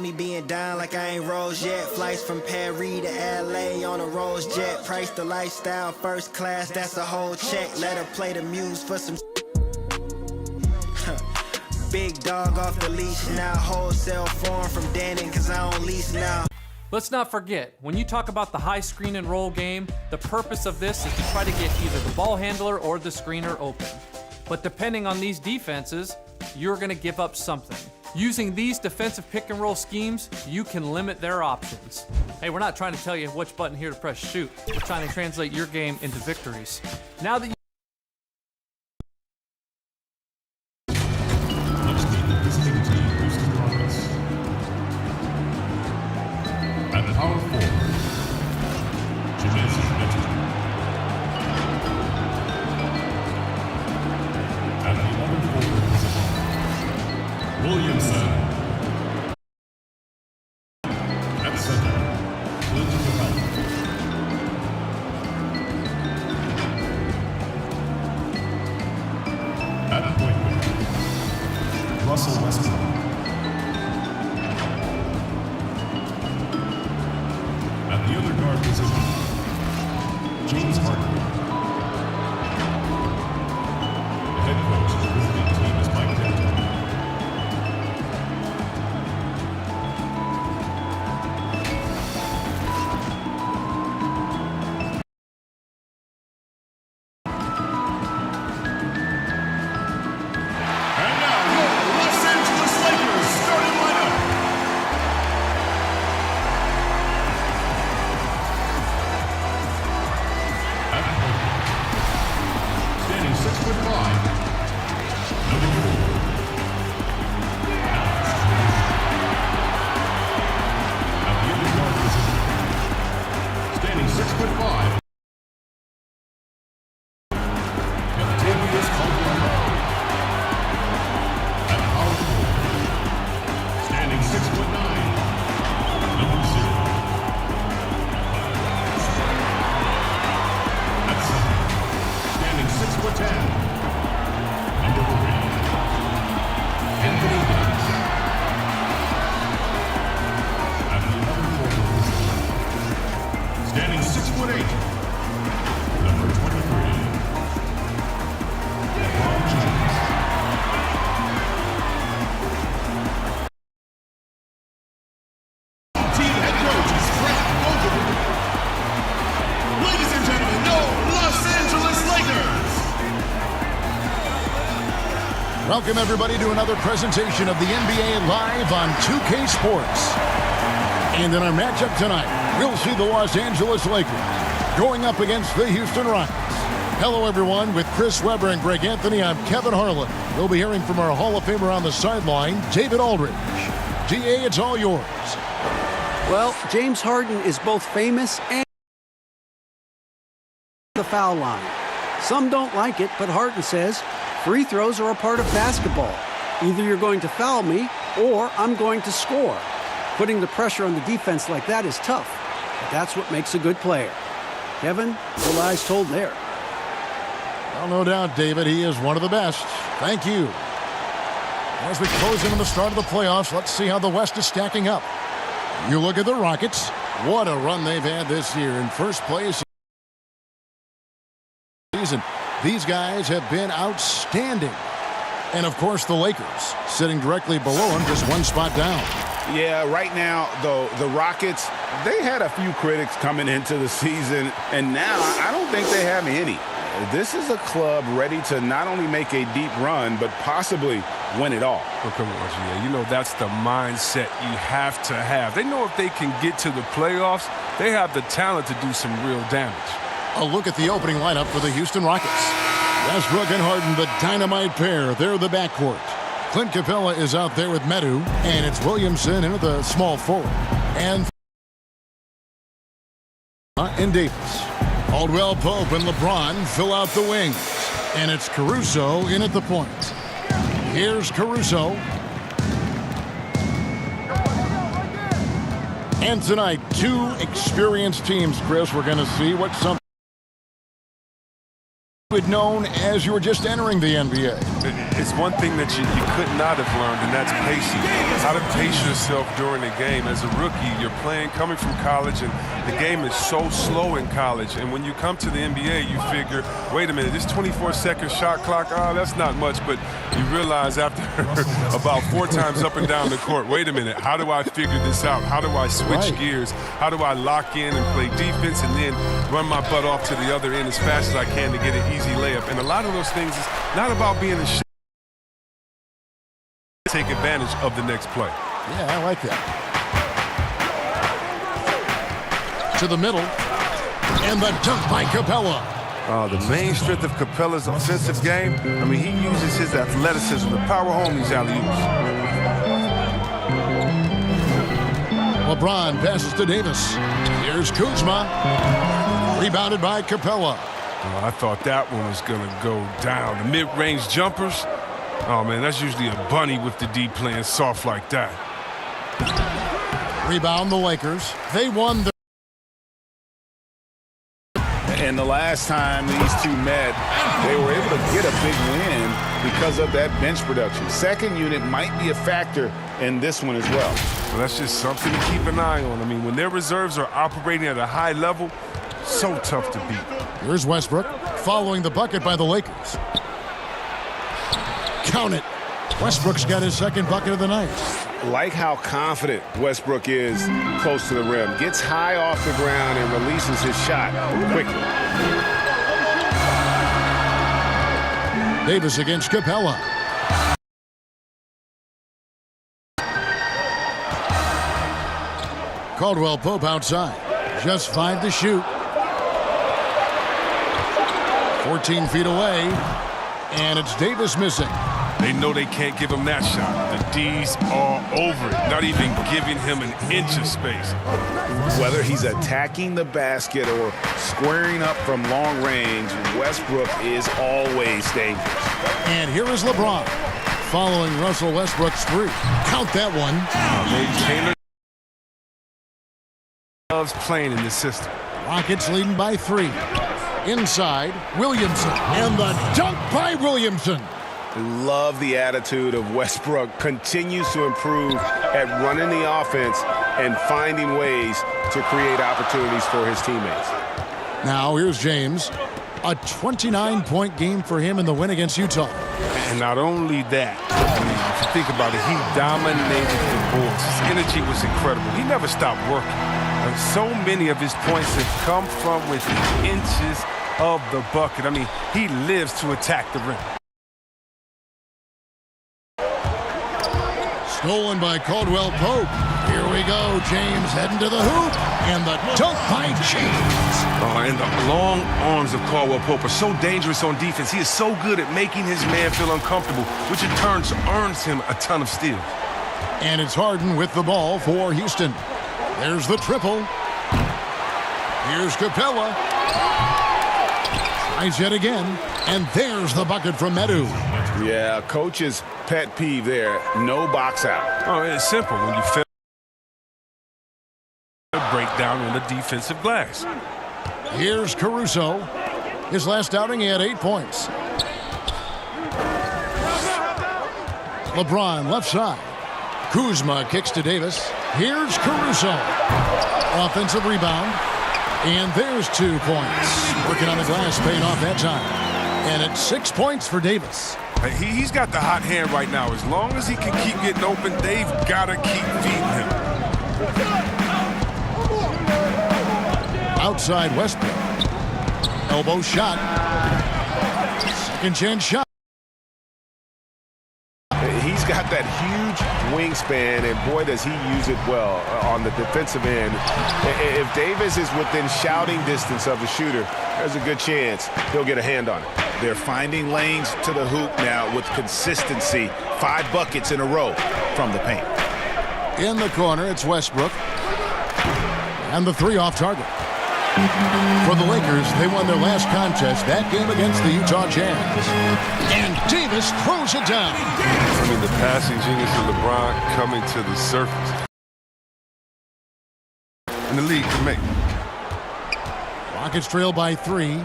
me being down like I ain't rose yet. Flights from Paris to L.A. on a Rolls jet. Price the lifestyle, first class, that's a whole check. Let her play the muse for some big dog off the leash now. Wholesale form from Dannon, cause I don't lease now. Let's not forget, when you talk about the high screen and roll game, the purpose of this is to try to get either the ball handler or the screener open. But depending on these defenses, you're gonna give up something. Using these defensive pick and roll schemes, you can limit their options. Hey, we're not trying to tell you which button here to press shoot. We're trying to translate your game into victories. Now that you At power forward, Jimenez Mitchell. At the other forward position, Williamson. At center, Clinton Capella. At point guard, Russell Westbrook. At the other guard position, James Harden. The head coach of the visiting team is Mike D'Antoni. And now, your Los Angeles Lakers starting lineup. Standing 6'5", number 4, Alex Caruso. At the other guard position, standing 6'5", Kentavious Caldwell-Pope. At power forward, standing 6'9", number 0. At center, standing 6'10", number 3, Anthony Davis. At the other forward position, standing 6'8", number 23, LeBron James. Team head coach is Frank Vogel. Ladies and gentlemen, your Los Angeles Lakers. Welcome, everybody, to another presentation of the NBA live on 2K Sports. And in our matchup tonight, we'll see the Los Angeles Lakers going up against the Houston Rockets. Hello, everyone. With Chris Webber and Greg Anthony, I'm Kevin Harlan. We'll be hearing from our Hall of Famer on the sideline, David Aldridge. DA, it's all yours. Well, James Harden is both famous and the foul line. Some don't like it, but Harden says, free throws are a part of basketball. Either you're going to foul me, or I'm going to score. Putting the pressure on the defense like that is tough, but that's what makes a good player. Kevin, no lies told there. Well, no doubt, David, he is one of the best. Thank you. As we close in on the start of the playoffs, let's see how the West is stacking up. You look at the Rockets. What a run they've had this year. In first place, these guys have been outstanding. And, of course, the Lakers sitting directly below them, just one spot down. Yeah, right now, though, the Rockets, they had a few critics coming into the season, and now I don't think they have any. This is a club ready to not only make a deep run, but possibly win it all. Well, come on, GA. You know that's the mindset you have to have. They know if they can get to the playoffs, they have the talent to do some real damage. A look at the opening lineup for the Houston Rockets. Westbrook and Harden, the dynamite pair. They're the backcourt. Clint Capella is out there with Medu, and it's Williamson in at the small forward. And Davis. Caldwell-Pope and LeBron fill out the wings. And it's Caruso in at the point. Here's Caruso. And tonight, two experienced teams, Chris. We're going to see what some known as you were just entering the NBA. It's one thing that you could not have learned, and that's patience. How to pace yourself during the game. As a rookie, you're coming from college, and the game is so slow in college. And when you come to the NBA, you figure, wait a minute, this 24-second shot clock, that's not much. But you realize after about 4 times up and down the court, wait a minute, how do I figure this out? How do I switch gears? How do I lock in and play defense and then run my butt off to the other end as fast as I can to get an easy layup? And a lot of those things is not about being a take advantage of the next play. Yeah, I like that. To the middle. And the dunk by Capella. The main strength of Capella's offensive game, I mean, he uses his athleticism to power home these alley-oops. LeBron passes to Davis. Here's Kuzma. Rebounded by Capella. I thought that one was going to go down. The mid-range jumpers, oh, man, that's usually a bunny with the D playing soft like that. Rebound the Lakers. They won the... And the last time these two met, they were able to get a big win because of that bench production. Second unit might be a factor in this one as well. Well, that's just something to keep an eye on. I mean, when their reserves are operating at a high level, so tough to beat. Here's Westbrook following the bucket by the Lakers. Count it. Westbrook's got his second bucket of the night. Like how confident Westbrook is close to the rim. Gets high off the ground and releases his shot quickly. Davis against Capella. Caldwell Pope outside. Just 5 to shoot. 14 feet away. And it's Davis missing. They know they can't give him that shot. The D's are over it, not even giving him an inch of space. Whether he's attacking the basket or squaring up from long range, Westbrook is always dangerous. And here is LeBron following Russell Westbrook's 3. Count that one. Taylor loves playing in this system. Rockets leading by 3. Inside, Williamson. And the dunk by Williamson. Love the attitude of Westbrook. Continues to improve at running the offense and finding ways to create opportunities for his teammates. Now here's James. A 29-point game for him in the win against Utah. And not only that, I mean, if you think about it, he dominated the boards. His energy was incredible. He never stopped working. And so many of his points have come from within inches of the bucket. I mean, he lives to attack the rim. Stolen by Caldwell Pope. Here we go. James heading to the hoop. And the dunk by James. And the long arms of Caldwell Pope are so dangerous on defense. He is so good at making his man feel uncomfortable, which in turn earns him a ton of steals. And it's Harden with the ball for Houston. There's the triple. Here's Capella. Tries yet again. And there's the bucket from Medu. Yeah, coach's pet peeve there. No box out. Oh, it's simple. When you fail to break down on the defensive glass. Here's Caruso. His last outing, he had 8 points. LeBron left side. Kuzma kicks to Davis. Here's Caruso. Offensive rebound. And there's 2 points. Working on the glass, paying off that time. And it's 6 points for Davis. He's got the hot hand right now. As long as he can keep getting open, they've got to keep feeding him. Outside Westbrook. Elbow shot. Second chance shot. He's got that huge wingspan, and boy, does he use it well on the defensive end. If Davis is within shouting distance of the shooter, there's a good chance he'll get a hand on it. They're finding lanes to the hoop now with consistency. 5 buckets in a row from the paint. In the corner, it's Westbrook. And the 3 off target. For the Lakers, they won their last contest, that game against the Utah Jazz. And Davis throws it down. I mean, the passing genius of LeBron coming to the surface. And the league can make. Rockets trail by 3.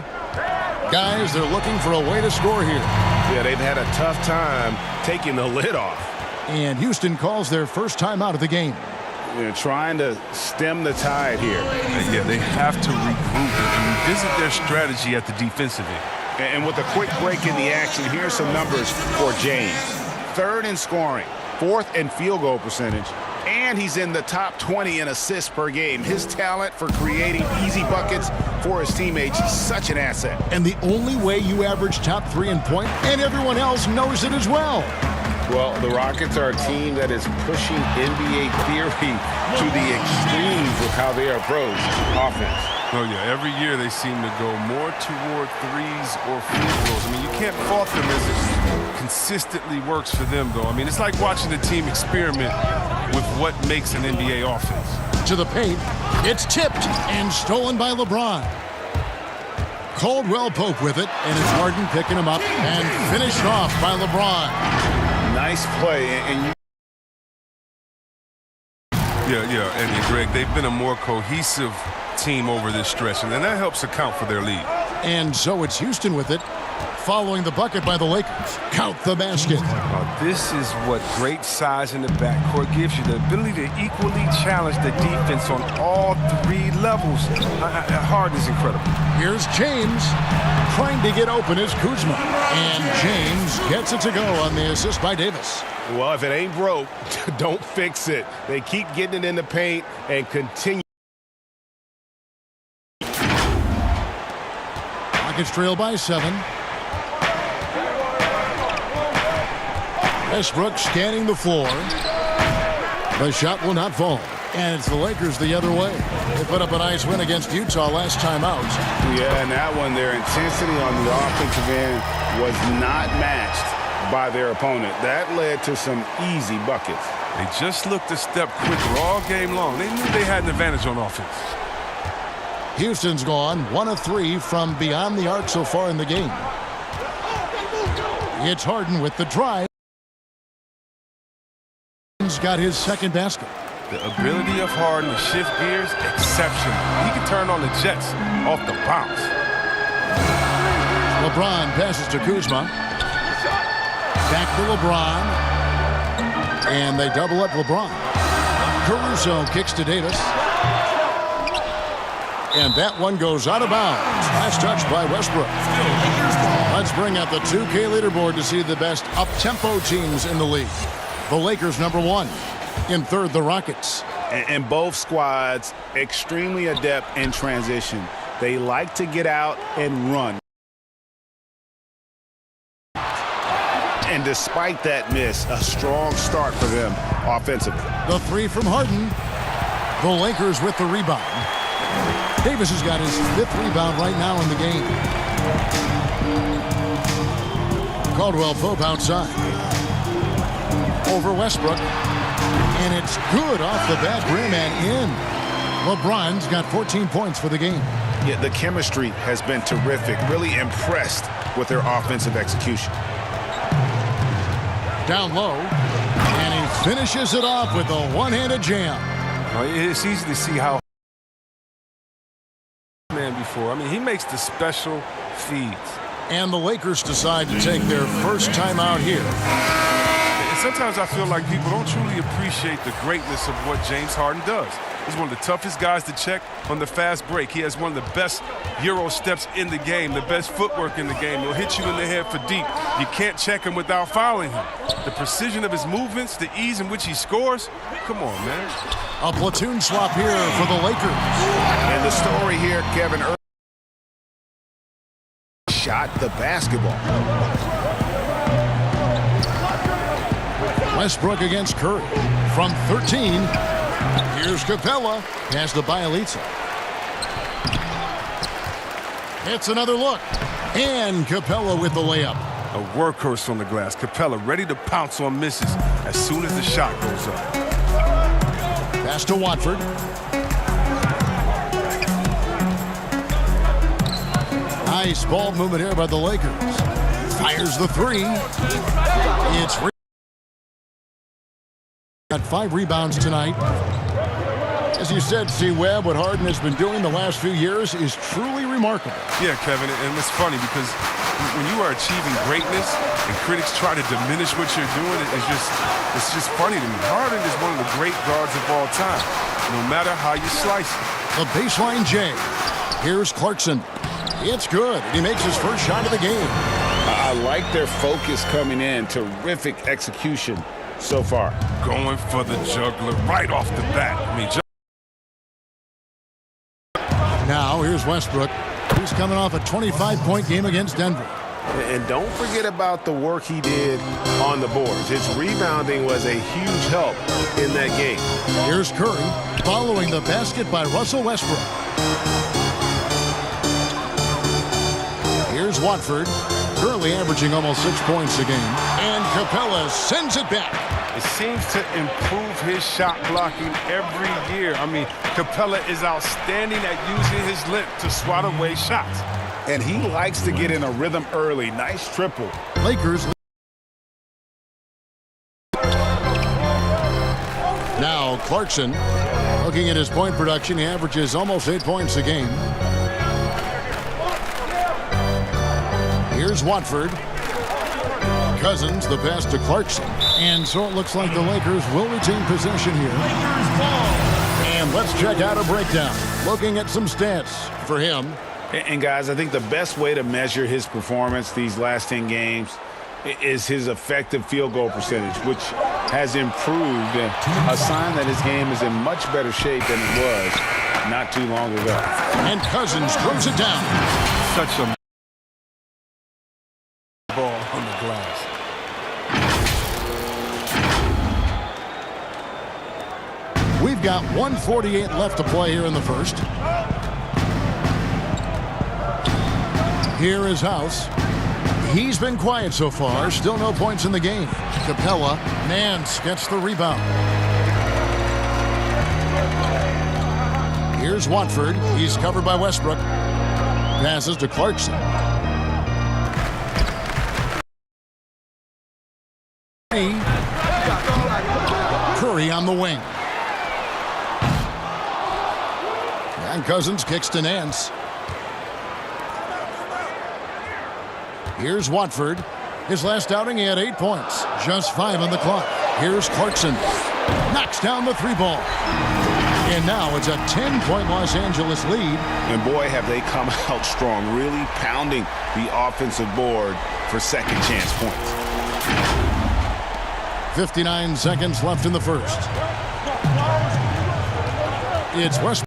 Guys, they're looking for a way to score here. Yeah, they've had a tough time taking the lid off. And Houston calls their first time out of the game. They're trying to stem the tide here. Yeah, they have to regroup and revisit their strategy at the defensive end. And with a quick break in the action, here's some numbers for James. 3rd in scoring, 4th in field goal percentage, and he's in the top 20 in assists per game. His talent for creating easy buckets for his teammates is such an asset. And the only way you average top 3 in point, and everyone else knows it as well. Well, the Rockets are a team that is pushing NBA theory to the extremes with how they approach offense. Oh, yeah, every year they seem to go more toward threes or free throws. I mean, you can't fault them as it consistently works for them, though. I mean, it's like watching the team experiment with what makes an NBA offense. To the paint, it's tipped and stolen by LeBron. Caldwell Pope with it, and it's Harden picking him up and finished off by LeBron. Nice play, and you... Yeah, and Greg, they've been a more cohesive team over this stretch, and then that helps account for their lead. And so it's Houston with it, following the bucket by the Lakers. Count the basket. This is what great size in the backcourt gives you, the ability to equally challenge the defense on all 3 levels. Harden's incredible. Here's James. Trying to get open is Kuzma. And James gets it to go on the assist by Davis. Well, if it ain't broke, don't fix it. They keep getting it in the paint and continue. Rockets trail by 7. Westbrook scanning the floor. The shot will not fall. And it's the Lakers the other way. They put up a nice win against Utah last time out. Yeah, and that one, their intensity on the offensive end was not matched by their opponent. That led to some easy buckets. They just looked a step quicker all game long. They knew they had an advantage on offense. Houston's gone 1 of 3 from beyond the arc so far in the game. It's Harden with the drive. He's got his second basket. The ability of Harden to shift gears, exceptional. He can turn on the Jets off the bounce. LeBron passes to Kuzma. Back to LeBron. And they double up LeBron. Caruso kicks to Davis. And that one goes out of bounds. Last touch by Westbrook. Let's bring out the 2K leaderboard to see the best up-tempo teams in the league. The Lakers number 1. In 3rd, the Rockets. And both squads extremely adept in transition. They like to get out and run. And despite that miss, a strong start for them offensively. The 3 from Harden. The Lakers with the rebound. Davis has got his 5th rebound right now in the game. Caldwell Pope outside. Over Westbrook. And it's good off the back rim and in. LeBron's got 14 points for the game. Yeah, the chemistry has been terrific. Really impressed with their offensive execution. Down low. And he finishes it off with a one-handed jam. It's easy to see how before. I mean, he makes the special feeds. And the Lakers decide to take their first time out here. And sometimes I feel like people don't truly appreciate the greatness of what James Harden does. He's one of the toughest guys to check on the fast break. He has one of the best Euro steps in the game, the best footwork in the game. He'll hit you in the head for deep. You can't check him without fouling him. The precision of his movements, the ease in which he scores. Come on, man. A platoon swap here for the Lakers. And the story here, Kevin shot the basketball. Westbrook against Curry. From 13, here's Capella. Pass to Bielitsa. It's another look. And Capella with the layup. A workhorse on the glass. Capella ready to pounce on misses as soon as the shot goes up. Pass to Watford. Nice ball movement here by the Lakers. Fires the 3. It's got 5 rebounds tonight. As you said, C-Webb, what Harden has been doing the last few years is truly remarkable. Yeah, Kevin, and it's funny because when you are achieving greatness and critics try to diminish what you're doing, it's just funny to me. Harden is one of the great guards of all time, no matter how you slice it. The baseline J. Here's Clarkson. It's good. He makes his first shot of the game. I like their focus coming in. Terrific execution so far. Going for the juggler right off the bat. I mean, Now here's Westbrook. He's coming off a 25-point game against Denver. And don't forget about the work he did on the boards. His rebounding was a huge help in that game. Here's Curry following the basket by Russell Westbrook. Here's Watford, currently averaging almost 6 points a game. And Capella sends it back. it seems to improve his shot blocking every year. I mean, Capella is outstanding at using his length to swat away shots. And he likes to get in a rhythm early. Nice triple. Lakers. Now Clarkson, looking at his point production, he averages almost 8 points a game. Here's Watford. Cousins, the pass to Clarkson. And so it looks like the Lakers will retain possession here. And let's check out a breakdown. Looking at some stats for him. And guys, I think the best way to measure his performance these last 10 games is his effective field goal percentage, which has improved, a sign that his game is in much better shape than it was not too long ago. And Cousins throws it down. Such a ball on the glass. We've got 1:48 left to play here in the first. Here is House. He's been quiet so far. Still no points in the game. Capella. Nance gets the rebound. Here's Watford. He's covered by Westbrook. Passes to Clarkson. Curry on the wing. And Cousins kicks to Nance. Here's Watford. His last outing, he had 8 points. Just 5 on the clock. Here's Clarkson. Knocks down the 3-ball. And now it's a 10-point Los Angeles lead. And boy, have they come out strong, really pounding the offensive board for second chance points. 59 seconds left in the first. It's Westbrook.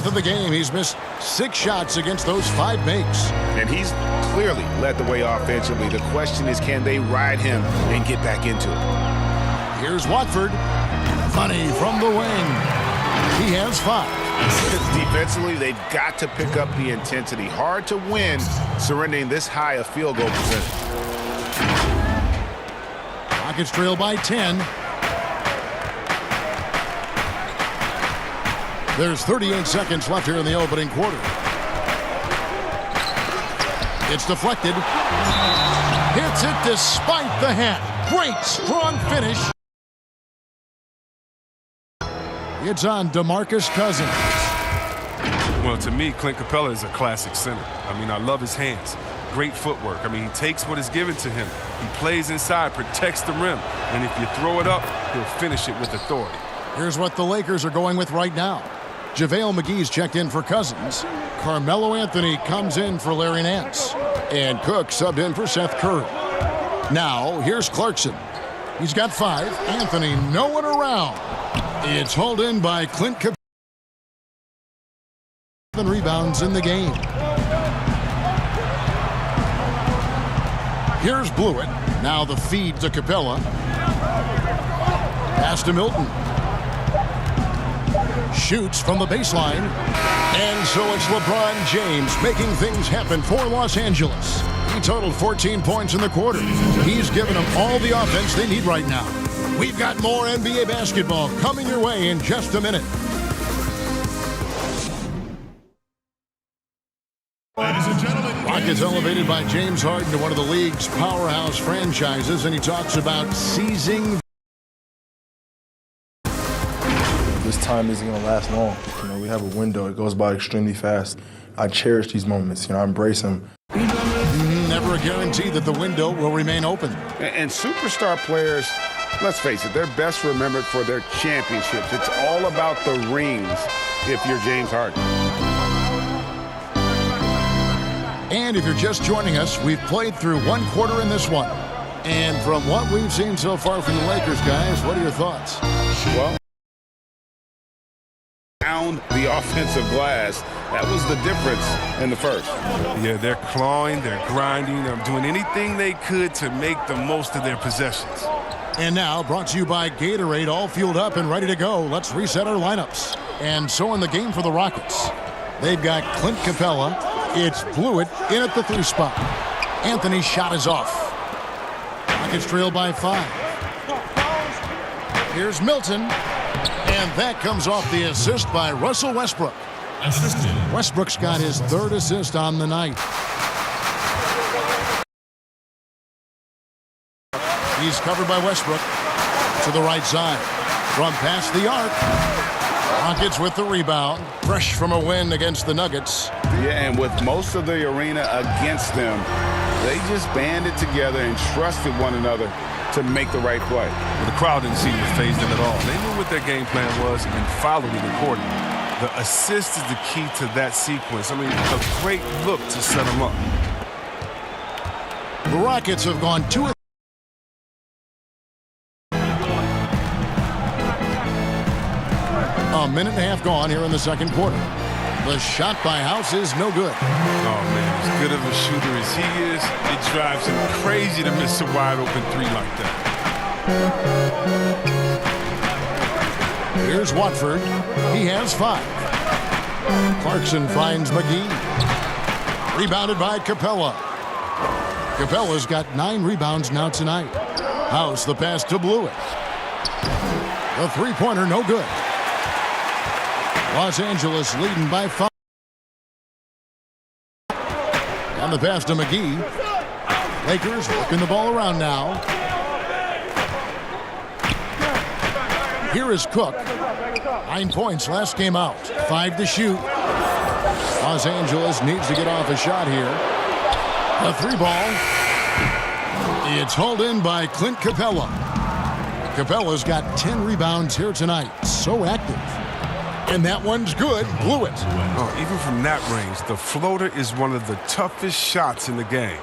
Of the game, he's missed 6 shots against those 5 makes. And he's clearly led the way offensively. The question is, can they ride him and get back into it? Here's Watford. Money from the wing. He has 5. Defensively, they've got to pick up the intensity. Hard to win surrendering this high a field goal percentage. Rockets trail by 10. There's 38 seconds left here in the opening quarter. It's deflected. Hits it despite the hat. Great, strong finish. It's on DeMarcus Cousins. Well, to me, Clint Capella is a classic center. I mean, I love his hands. Great footwork. I mean, he takes what is given to him. He plays inside, protects the rim. And if you throw it up, he'll finish it with authority. Here's what the Lakers are going with right now. JaVale McGee's checked in for Cousins. Carmelo Anthony comes in for Larry Nance. And Cook subbed in for Seth Curry. Now, here's Clarkson. He's got 5. Anthony, no one around. It's hauled in by Clint Capella. 7 rebounds in the game. Here's Blewett. Now the feed to Capella. Pass to Milton. Shoots from the baseline. And so it's LeBron James making things happen for Los Angeles. He totaled 14 points in the quarter. He's given them all the offense they need right now. We've got more NBA basketball coming your way in just a minute. Ladies and gentlemen, Rockets elevated by James Harden to one of the league's powerhouse franchises, and he talks about seizing. This time isn't going to last long. You know, we have a window. It goes by extremely fast. I cherish these moments. You know, I embrace them. Never a guarantee that the window will remain open. And superstar players, let's face it, they're best remembered for their championships. It's all about the rings if you're James Harden. And if you're just joining us, we've played through one quarter in this one. And from what we've seen so far from the Lakers, guys, what are your thoughts? Well, down the offensive glass. That was the difference in the first. Yeah, they're clawing, they're grinding, they're doing anything they could to make the most of their possessions. And now, brought to you by Gatorade, all fueled up and ready to go. Let's reset our lineups. And so in the game for the Rockets, they've got Clint Capella. It's Blewett in at the 3 spot. Anthony's shot is off. Rockets trail by 5. Here's Milton. And that comes off the assist by Russell Westbrook. Assisted. Westbrook's got his 3rd assist on the night. He's covered by Westbrook to the right side. From past the arc. Rockets with the rebound. Fresh from a win against the Nuggets. Yeah, and with most of the arena against them, they just banded together and trusted one another to make the right play. Well, the crowd didn't seem to faze them at all. They knew what their game plan was and followed it accordingly. The assist is the key to that sequence. I mean, a great look to set them up. The Rockets have gone 2 A minute and a half gone here in the second quarter. The shot by House is no good. Oh, man, as good of a shooter as he is, it drives him crazy to miss a wide-open 3 like that. Here's Watford. He has 5. Clarkson finds McGee. Rebounded by Capella. Capella's got 9 rebounds now tonight. House, the pass to Blewett. The 3-pointer, no good. Los Angeles leading by 5. And the pass to McGee. Lakers working the ball around now. Here is Cook. 9 points last game out. 5 to shoot. Los Angeles needs to get off a shot here. The 3 ball. It's hauled in by Clint Capella. Capella's got 10 rebounds here tonight. So active. And that one's good. Blewett. Oh, even from that range, the floater is one of the toughest shots in the game.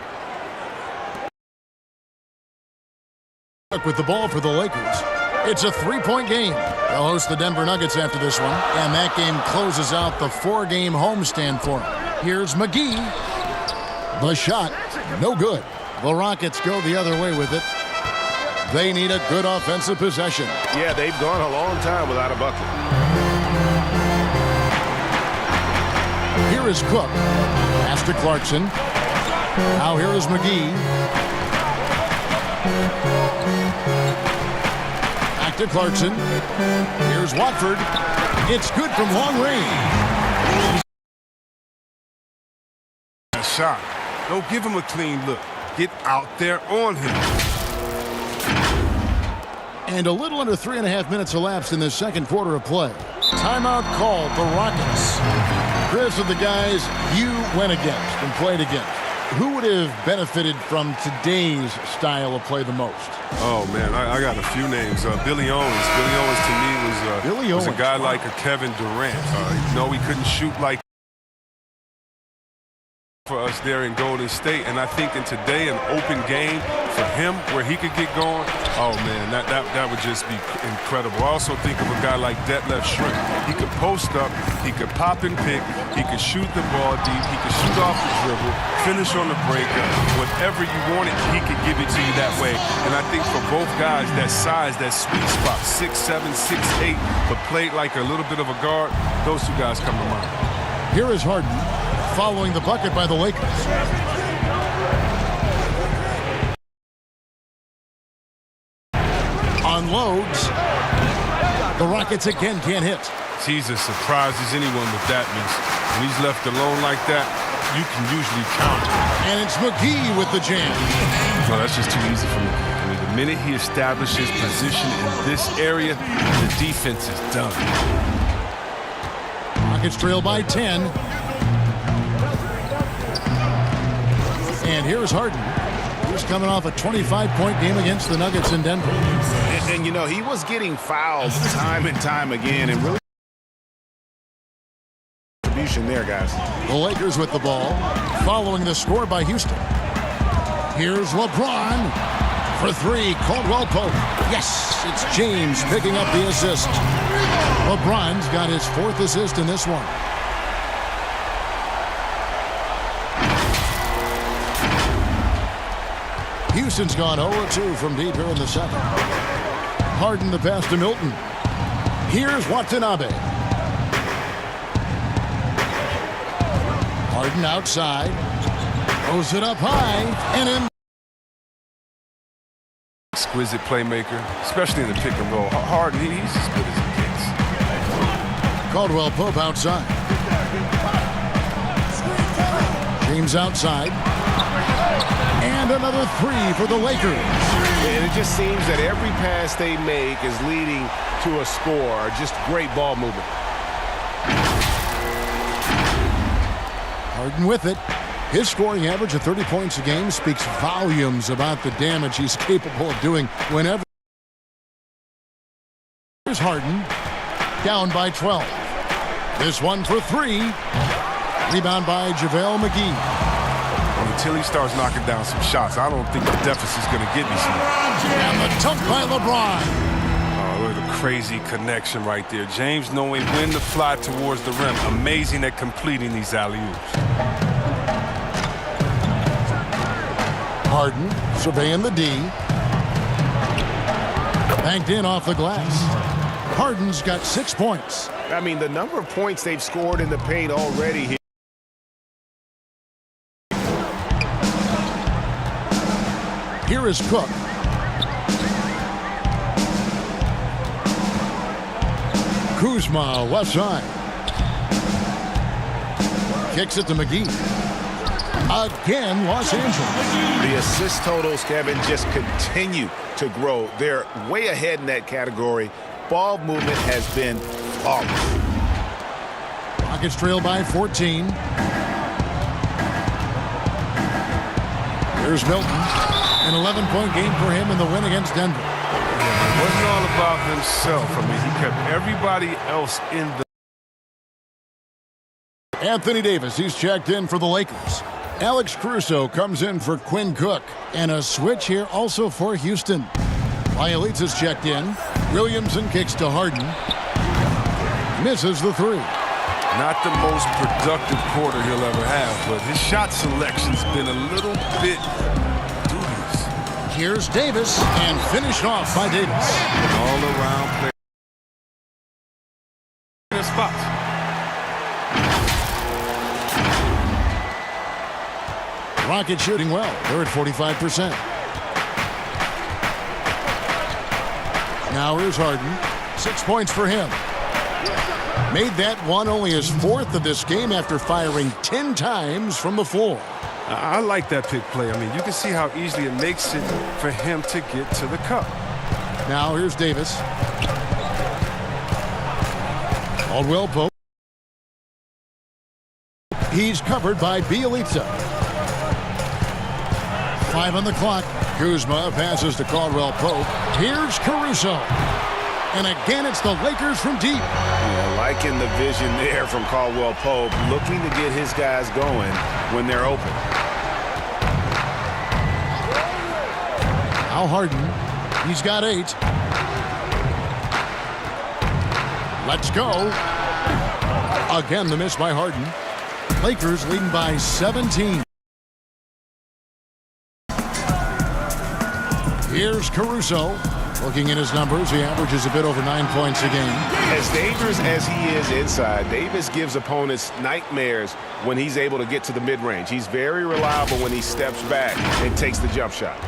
With the ball for the Lakers. It's a 3-point game. They'll host the Denver Nuggets after this one. And that game closes out the 4-game homestand for them. Here's McGee. The shot, no good. The Rockets go the other way with it. They need a good offensive possession. Yeah, they've gone a long time without a bucket. Here is Cook. Pass to Clarkson. Now here is McGee. Back to Clarkson. Here's Watford. It's good from long range. Shot. Don't give him a clean look. Get out there on him. And a little under 3.5 minutes elapsed in the second quarter of play. Timeout called the Rockets. Chris, of the guys you went against and played against, who would have benefited from today's style of play the most? Oh, man, I got a few names. Billy Owens. Billy Owens to me was a guy like a Kevin Durant. No, he couldn't shoot like for us there in Golden State, and I think in today an open game for him where he could get going, oh man, that would just be incredible. I also think of a guy like Detlef Schrempf. He could post up, he could pop and pick, he could shoot the ball deep, he could shoot off the dribble, finish on the break, whatever you wanted, he could give it to you that way. And I think for both guys, that size, that sweet spot, 6'7", 6'8", but played like a little bit of a guard, those 2 guys come to mind. Here is Harden following the bucket by the Lakers. Unloads. The Rockets again can't hit. He's as surprised as anyone with that miss. When he's left alone like that, you can usually counter. And it's McGee with the jam. No, that's just too easy for me. I mean, the minute he establishes position in this area, the defense is done. Rockets trail by 10. And here's Harden. He's coming off a 25-point game against the Nuggets in Denver. And, you know, he was getting fouled time and time again, and really contribution there, guys. The Lakers with the ball, following the score by Houston. Here's LeBron for three. Caldwell Pope. Yes, it's James picking up the assist. LeBron's got his fourth assist in this one. Houston's gone 0-2 from deep here in the second. Harden the pass to Milton. Here's Watanabe. Harden outside. Throws it up high and in. Exquisite playmaker, especially in the pick and roll. Harden, he's as good as it gets. Caldwell Pope outside. James outside. And another three for the Lakers. And it just seems that every pass they make is leading to a score. Just great ball movement. Harden with it. His scoring average of 30 points a game speaks volumes about the damage he's capable of doing whenever. Here's Harden, down by 12. This one for three. Rebound by JaVale McGee. Until he starts knocking down some shots, I don't think the deficit's going to get me some. And the dunk by LeBron. Oh, look at the crazy connection right there. James knowing when to fly towards the rim. Amazing at completing these alley-oops. Harden surveying the D. Banked in off the glass. Harden's got 6 points. I mean, the number of points they've scored in the paint already here. Here is Cook. Kuzma, left side. Kicks it to McGee. Again, Los Angeles. The assist totals, Kevin, just continue to grow. They're way ahead in that category. Ball movement has been flawless. Rockets trail by 14. Here's Milton. An 11-point game for him in the win against Denver. It wasn't all about himself. I mean, he kept everybody else in the... Anthony Davis, he's checked in for the Lakers. Alex Caruso comes in for Quinn Cook. And a switch here also for Houston. Violets is checked in. Williamson kicks to Harden. Misses the three. Not the most productive quarter he'll ever have, but his shot selection's been a little bit dubious. Here's Davis, and finished off by Davis. All around play. In a spot. Rockets shooting well. They're at 45%. Now here's Harden. 6 points for him. Made that one only his fourth of this game after firing 10 times from the floor. I like that pick play. I mean, you can see how easily it makes it for him to get to the cup. Now here's Davis. Caldwell Pope. He's covered by Bielitsa. 5 on the clock. Kuzma passes to Caldwell Pope. Here's Caruso. And again, it's the Lakers from deep. Yeah, liking the vision there from Caldwell Pope, looking to get his guys going when they're open. Now Harden. He's got 8. Let's go. Again, the miss by Harden. Lakers leading by 17. Here's Caruso. Looking at his numbers, he averages a bit over 9 points a game. As dangerous as he is inside, Davis gives opponents nightmares when he's able to get to the mid-range. He's very reliable when he steps back and takes the jump shot.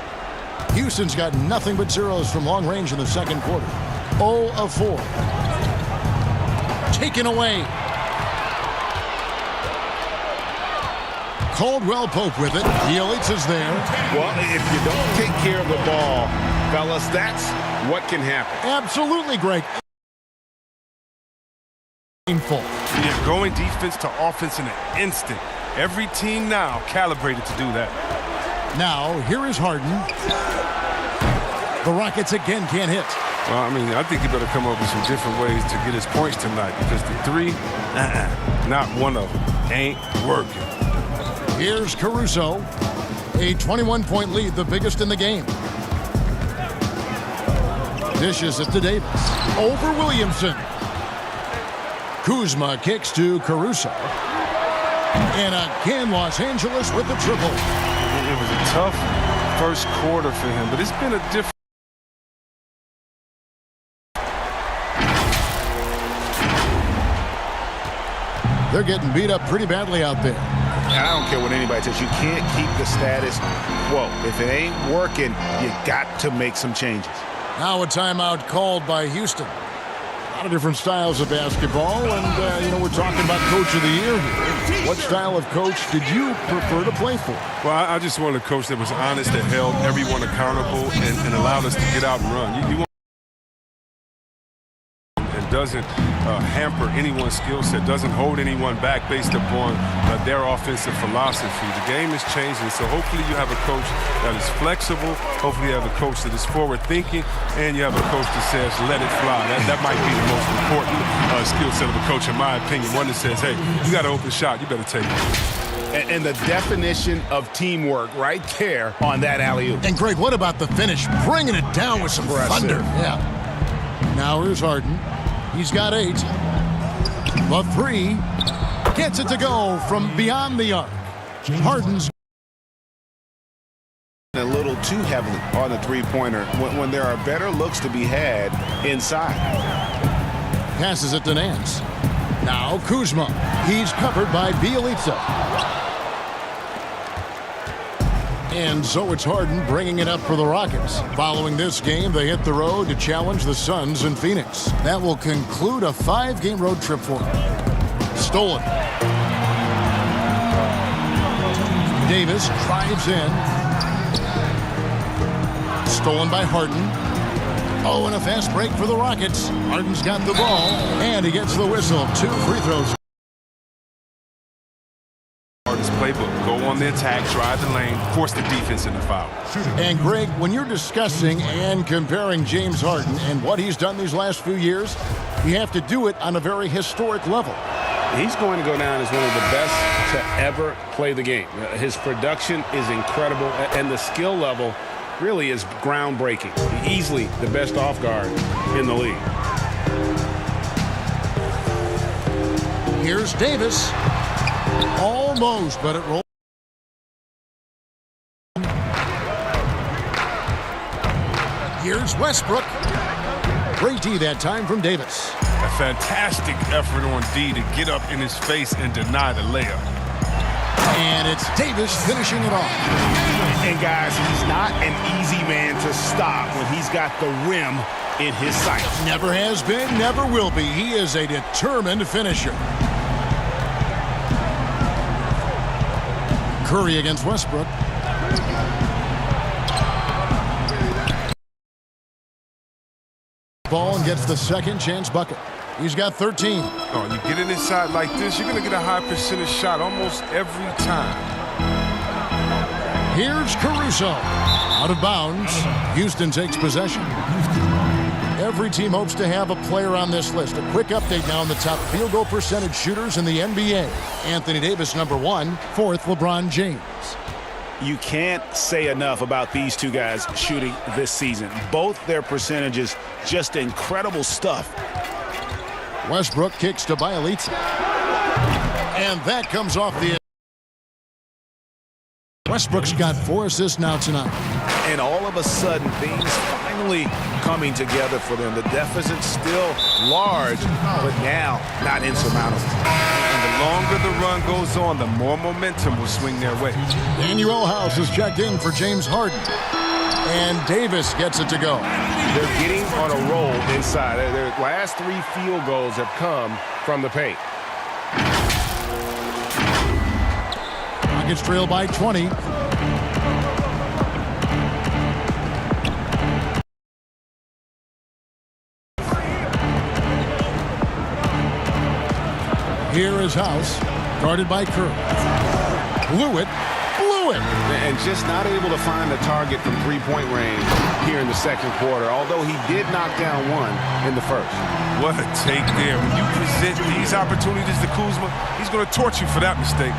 Houston's got nothing but zeros from long range in the second quarter. 0 of 4. Taken away. Caldwell Pope with it. Bielitsa's there. Well, if you don't take care of the ball, fellas, that's what can happen. Absolutely, Greg. Painful. You're going defense to offense in an instant. Every team now calibrated to do that. Now, here is Harden. The Rockets again can't hit. Well, I mean, I think he better come up with some different ways to get his points tonight because the three, not one of them, ain't working. Here's Caruso. A 21-point lead, the biggest in the game. Dishes it to Davis. Over Williamson. Kuzma kicks to Caruso. And again, Los Angeles with the triple. It was a tough first quarter for him, but it's been a different. They're getting beat up pretty badly out there. And I don't care what anybody says. You can't keep the status quo. If it ain't working, you got to make some changes. Now a timeout called by Houston. A lot of different styles of basketball, and, we're talking about Coach of the Year here. What style of coach did you prefer to play for? Well, I just wanted a coach that was honest, that held everyone accountable, and allowed us to get out and run. You want and doesn't hamper anyone's skill set, doesn't hold anyone back based upon their offensive philosophy. The game is changing, so hopefully you have a coach that is flexible. Hopefully you have a coach that is forward-thinking, and you have a coach that says, let it fly. That might be the most important skill set of a coach, in my opinion. One that says, hey, you got an open shot, you better take it. And the definition of teamwork right there on that alley-oop. And, Greg, what about the finish? Bringing it down with some thunder. Yeah. Now here's Harden. He's got 8. The 3 gets it to go from beyond the arc. Harden's a little too heavily on the three-pointer when there are better looks to be had inside. Passes it to Nance. Now Kuzma. He's covered by Bielitsa. And so it's Harden bringing it up for the Rockets. Following this game, they hit the road to challenge the Suns in Phoenix. That will conclude a 5-game road trip for them. Stolen. Davis drives in. Stolen by Harden. Oh, and a fast break for the Rockets. Harden's got the ball, and he gets the whistle. 2 free throws. Playbook. Go on the attack, drive the lane, force the defense into foul. And, Greg, when you're discussing and comparing James Harden and what he's done these last few years, you have to do it on a very historic level. He's going to go down as one of the best to ever play the game. His production is incredible, and the skill level really is groundbreaking. Easily the best off guard in the league. Here's Davis. Almost, but it rolled. Here's Westbrook. Great D that time from Davis. A fantastic effort on D to get up in his face and deny the layup. And it's Davis finishing it off. And, guys, he's not an easy man to stop when he's got the rim in his sight. Never has been, never will be. He is a determined finisher. Curry against Westbrook. Ball and gets the second chance bucket. He's got 13. Oh, you get it inside like this, you're going to get a high percentage shot almost every time. Here's Caruso. Out of bounds. Houston takes possession. Every team hopes to have a player on this list. A quick update now on the top field goal percentage shooters in the NBA. Anthony Davis, number 1. 4th, LeBron James. You can't say enough about these two guys shooting this season. Both their percentages, just incredible stuff. Westbrook kicks to Bielitsa. And that comes off the... Westbrook's got 4 assists now tonight. And all of a sudden, things finally coming together for them. The deficit's still large, but now not insurmountable. And the longer the run goes on, the more momentum will swing their way. Daniel House is checked in for James Harden. And Davis gets it to go. They're getting on a roll inside. Their last 3 field goals have come from the paint. Rockets trail by 20. Here is House, guarded by Kerr. Blew it. And just not able to find the target from three-point range here in the second quarter, although he did knock down one in the first. What a take there. When you present these opportunities to Kuzma, he's going to torch you for that mistake.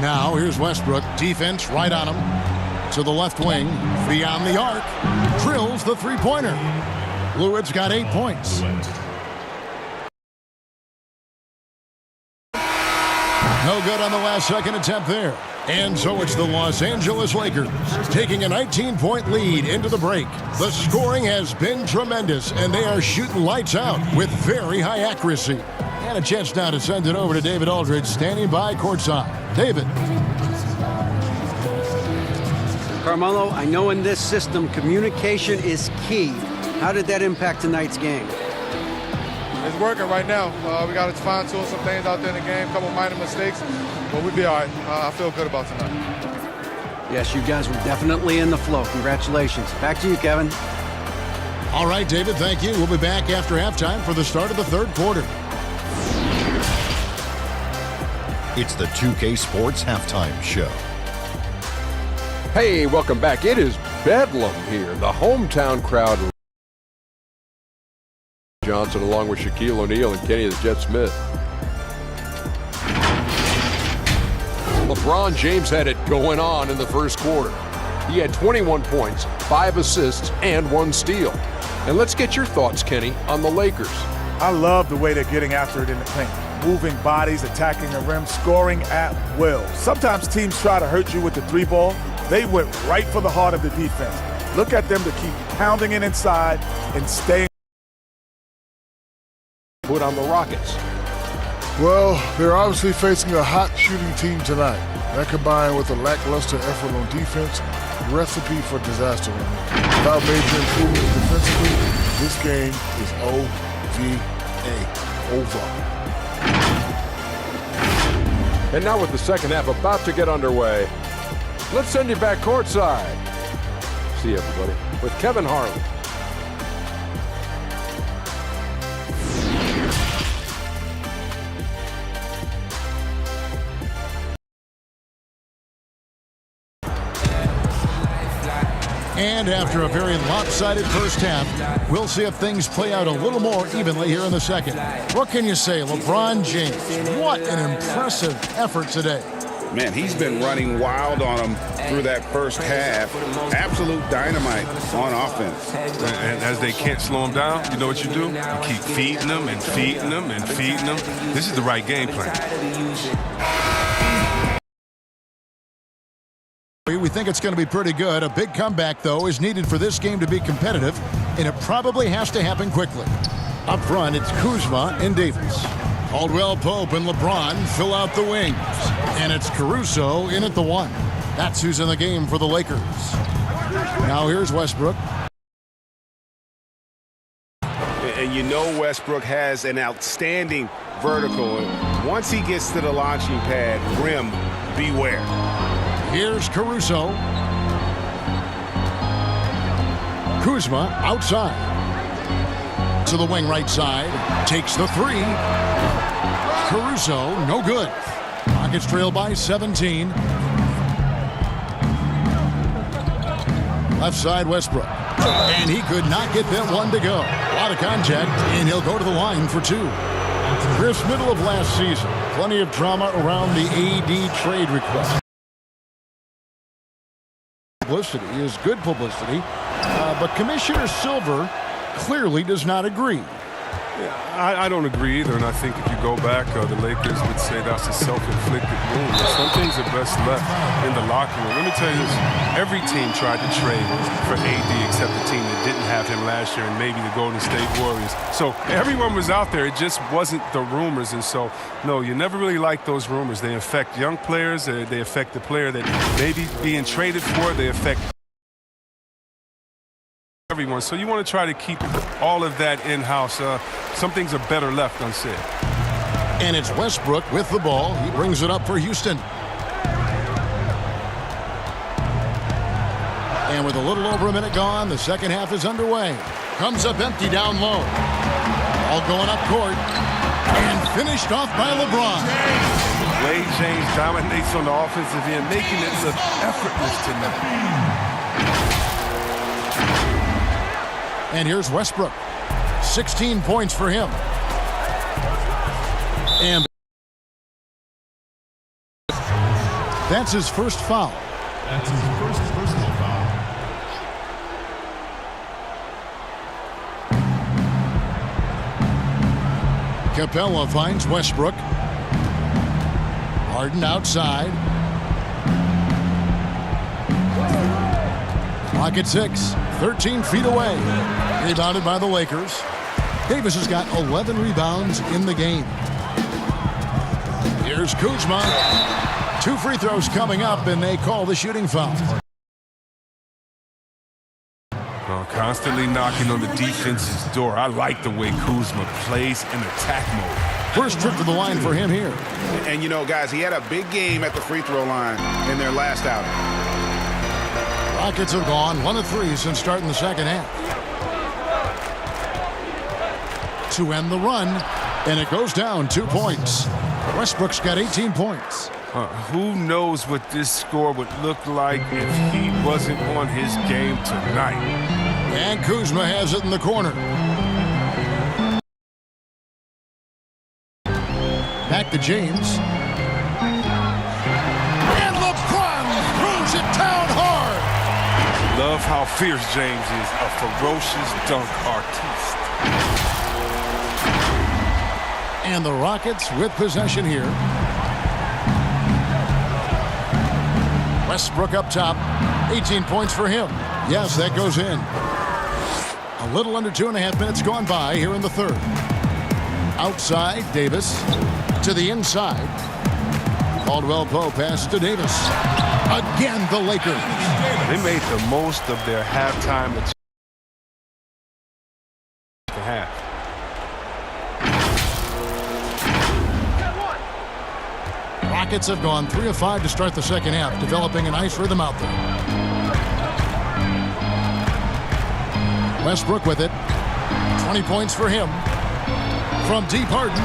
Now here's Westbrook. Defense right on him. To the left wing. Beyond the arc. Drills the three-pointer. Lewitt's got 8 points. No good on the last second attempt there. And so it's the Los Angeles Lakers taking a 19-point lead into the break. The scoring has been tremendous, and they are shooting lights out with very high accuracy. And a chance now to send it over to David Aldridge, standing by courtside. David. Carmelo, I know in this system communication is key. How did that impact tonight's game? It's working right now. We got to fine-tune some things out there in the game, a couple minor mistakes, but we'll be all right. I feel good about tonight. Yes, you guys were definitely in the flow. Congratulations. Back to you, Kevin. All right, David, thank you. We'll be back after halftime for the start of the third quarter. It's the 2K Sports Halftime Show. Hey, welcome back. It is Bedlam here. The hometown crowd. Johnson along with Shaquille O'Neal and Kenny the Jet Smith. LeBron James had it going on in the first quarter. He had 21 points, 5 assists, and 1 steal. And let's get your thoughts, Kenny, on the Lakers. I love the way they're getting after it in the paint. Moving bodies, attacking the rim, scoring at will. Sometimes teams try to hurt you with the 3-ball. They went right for the heart of the defense. Look at them to keep pounding it inside and staying. Put on the Rockets. Well, they're obviously facing a hot shooting team tonight. That combined with a lackluster effort on defense, recipe for disaster. Without major improvements defensively, this game is OVA, over. And now with the second half about to get underway, let's send you back courtside. See you, everybody, with Kevin Harlan. And after a very lopsided first half, we'll see if things play out a little more evenly here in the second. What can you say, LeBron James? What an impressive effort today. Man, he's been running wild on them through that first half. Absolute dynamite on offense. And as they can't slow him down, you know what you do? You keep feeding them and feeding them and feeding them. This is the right game plan. We think it's going to be pretty good. A big comeback, though, is needed for this game to be competitive, and it probably has to happen quickly. Up front, it's Kuzma and Davis. Caldwell Pope and LeBron fill out the wings. And it's Caruso in at the 1. That's who's in the game for the Lakers. Now here's Westbrook. And you know Westbrook has an outstanding vertical. And once he gets to the launching pad, rim, beware. Here's Caruso. Kuzma outside. To the wing right side. Takes the 3. Caruso, no good. Rockets trail by 17. Left side, Westbrook. And he could not get that one to go. A lot of contact, and he'll go to the line for 2. Chris, middle of last season. Plenty of drama around the AD trade request. Publicity is good publicity, but Commissioner Silver clearly does not agree. Yeah, I don't agree either, and I think if you go back, the Lakers would say that's a self-inflicted wound. Some things are best left in the locker room. Let me tell you this, every team tried to trade for AD except the team that didn't have him last year and maybe the Golden State Warriors. So everyone was out there, it just wasn't the rumors, and so, no, you never really like those rumors. They affect young players, they affect the player that may be being traded for, they affect everyone. So you want to try to keep all of that in-house. Some things are better left unsaid. And it's Westbrook with the ball. He brings it up for Houston. And with a little over a minute gone, the second half is underway. Comes up empty down low. All going up court. And finished off by LeBron. The way James dominates on the offensive end, making it look effortless tonight. And here's Westbrook. 16 points for him. And that's his first foul. That's his first personal foul. Capella finds Westbrook. Harden outside. Clock at 6. 13 feet away. Rebounded by the Lakers. Davis has got 11 rebounds in the game. Here's Kuzma. 2 free throws coming up, and they call the shooting foul. Constantly knocking on the defense's door. I like the way Kuzma plays in attack mode. First trip to the line for him here. And, you know, guys, he had a big game at the free throw line in their last outing. Rockets have gone 1 of 3 since starting the second half. To end the run, and it goes down 2 points. Westbrook's got 18 points. Who knows what this score would look like if he wasn't on his game tonight. And Kuzma has it in the corner. Back to James. And LeBron throws it down hard. Love how fierce James is, a ferocious dunk artiste. And the Rockets with possession here. Westbrook up top. 18 points for him. Yes, that goes in. A little under 2.5 minutes gone by here in the third. Outside, Davis. To the inside. Caldwell Pope pass to Davis. Again, the Lakers. They made the most of their halftime half. Rockets have gone 3 of 5 to start the second half, developing a nice rhythm out there. Westbrook with it. 20 points for him. From deep, Harden.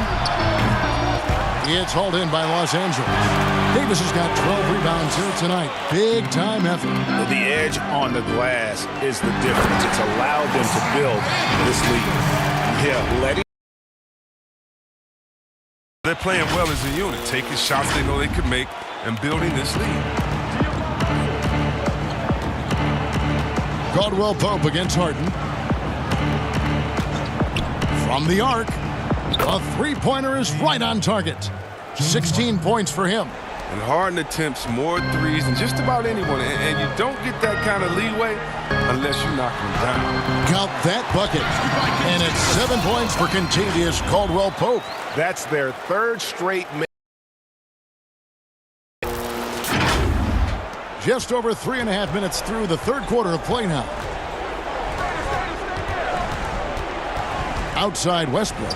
It's hauled in by Los Angeles. Davis has got 12 rebounds here tonight. Big time effort. The edge on the glass is the difference. It's allowed them to build this lead. Yeah, letting. They're playing well as a unit, taking shots they know they could make and building this lead. Caldwell Pope against Harden. From the arc. A three-pointer is right on target. 16 points for him. And Harden attempts more threes than just about anyone. And you don't get that kind of leeway unless you knock him down. Count that bucket. And it's 7 points for contagious Caldwell Pope. That's their third straight. Just over 3.5 minutes through the third quarter of play now. Outside Westbrook.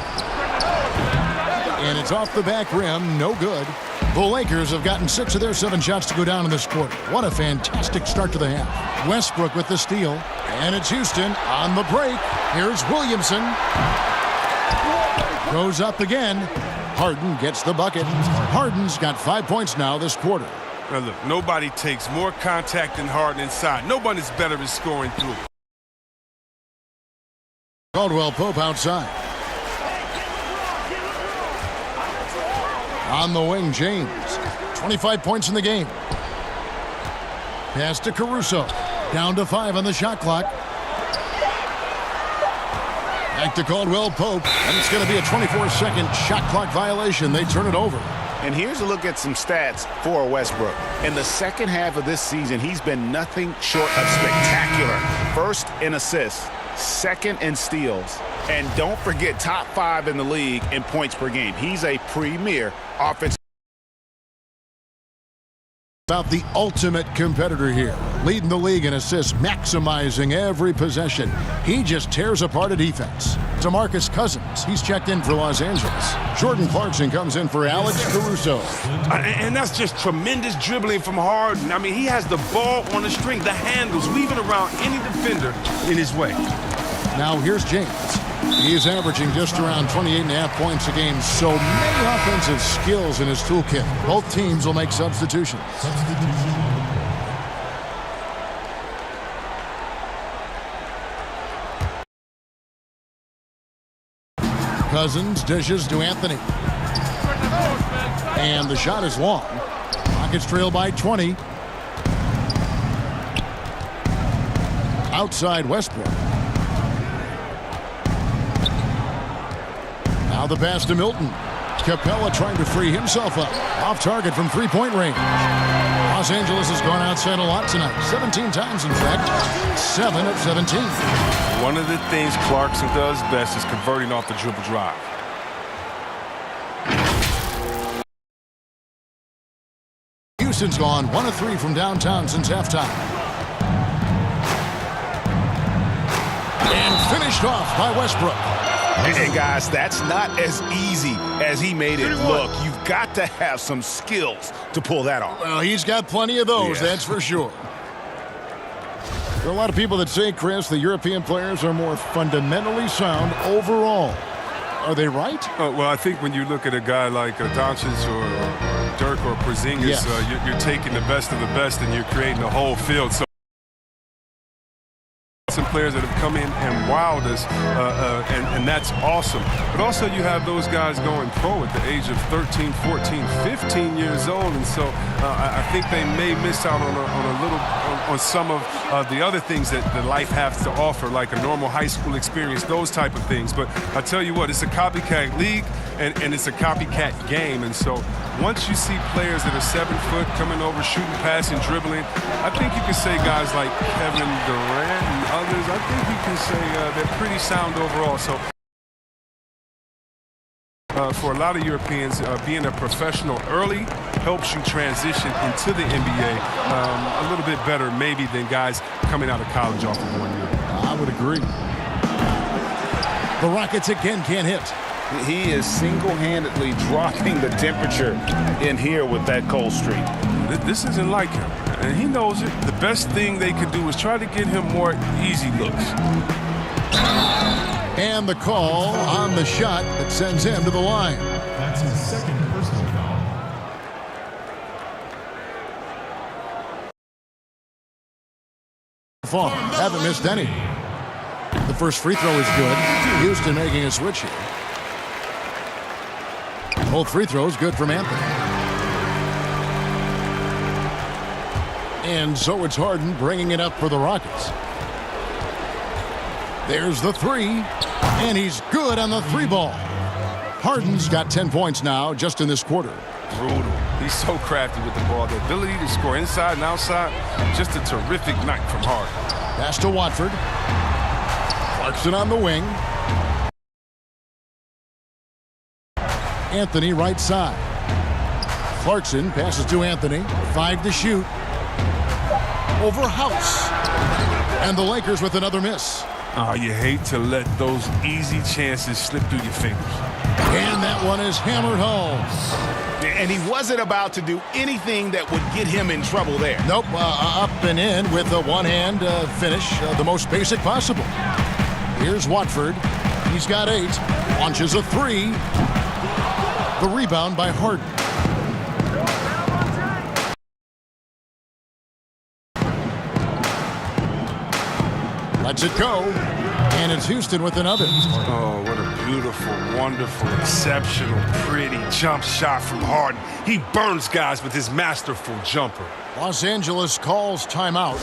And it's off the back rim, no good. The Lakers have gotten 6 of their 7 shots to go down in this quarter. What a fantastic start to the half. Westbrook with the steal. And it's Houston on the break. Here's Williamson. Goes up again. Harden gets the bucket. Harden's got 5 points now this quarter. Now look, nobody takes more contact than Harden inside. Nobody's better at scoring through. Caldwell Pope outside. On the wing, James. 25 points in the game. Pass to Caruso. Down to 5 on the shot clock. Back to Caldwell Pope. And it's going to be a 24-second shot clock violation. They turn it over. And here's a look at some stats for Westbrook. In the second half of this season, he's been nothing short of spectacular. First in assists, second in steals, and don't forget top 5 in the league in points per game. He's a premier offensive. About the ultimate competitor here. Leading the league in assists, maximizing every possession. He just tears apart a defense. DeMarcus Cousins, he's checked in for Los Angeles. Jordan Clarkson comes in for Alex Caruso. And that's just tremendous dribbling from Harden. I mean, he has the ball on the string, the handles, weaving around any defender in his way. Now here's James. He is averaging just around 28.5 points a game. So many offensive skills in his toolkit. Both teams will make substitutions. Cousins dishes to Anthony. And the shot is long. Rockets trail by 20. Outside Westbrook. Now the pass to Milton. Capella trying to free himself up. Off target from three-point range. Los Angeles has gone outside a lot tonight. 17 times, in fact. 7 of 17. One of the things Clarkson does best is converting off the dribble drive. Houston's gone 1 of 3 from downtown since halftime. And finished off by Westbrook. And guys, that's not as easy as he made it look. You've got to have some skills to pull that off. Well, he's got plenty of those, that's for sure. There are a lot of people that say, Chris, the European players are more fundamentally sound overall. Are they right? Well, I think when you look at a guy like Doncic or Dirk or Porzingis, yes. You're taking the best of the best and you're creating a whole field. So some players that have come in and wowed us, and that's awesome. But also you have those guys going pro at the age of 13, 14, 15 years old, and so I think they may miss out on some of the other things that life has to offer, like a normal high school experience, those type of things. But I tell you what, it's a copycat league, and it's a copycat game, and so once you see players that are 7 foot coming over, shooting, passing, dribbling, I think you can say guys like Kevin Durant and others, I think you can say they're pretty sound overall. So for a lot of Europeans, being a professional early helps you transition into the NBA a little bit better maybe than guys coming out of college off of 1 year. I would agree. The Rockets again can't hit. He is single-handedly dropping the temperature in here with that cold streak. This isn't like him, and he knows it. The best thing they could do is try to get him more easy looks. And the call on the shot that sends him to the line. That's his second personal foul. Haven't missed any. The first free throw is good. Houston making a switch here. Both free throws good from Anthony. And so it's Harden bringing it up for the Rockets. There's the three, and he's good on the three ball. Harden's got 10 points now just in this quarter. Brutal. He's so crafty with the ball. The ability to score inside and outside, just a terrific night from Harden. Pass to Watford. Clarkson on the wing. Anthony right side. Clarkson passes to Anthony. 5 to shoot. Over House. And the Lakers with another miss. Oh, you hate to let those easy chances slip through your fingers. And that one is hammered home. And he wasn't about to do anything that would get him in trouble there. Nope, up and in with a one-hand finish, the most basic possible. Here's Watford. He's got 8. Launches a 3. The rebound by Harden. Lets it go. And it's Houston with another. Oh, what a beautiful, wonderful, exceptional, pretty jump shot from Harden. He burns guys with his masterful jumper. Los Angeles calls timeout.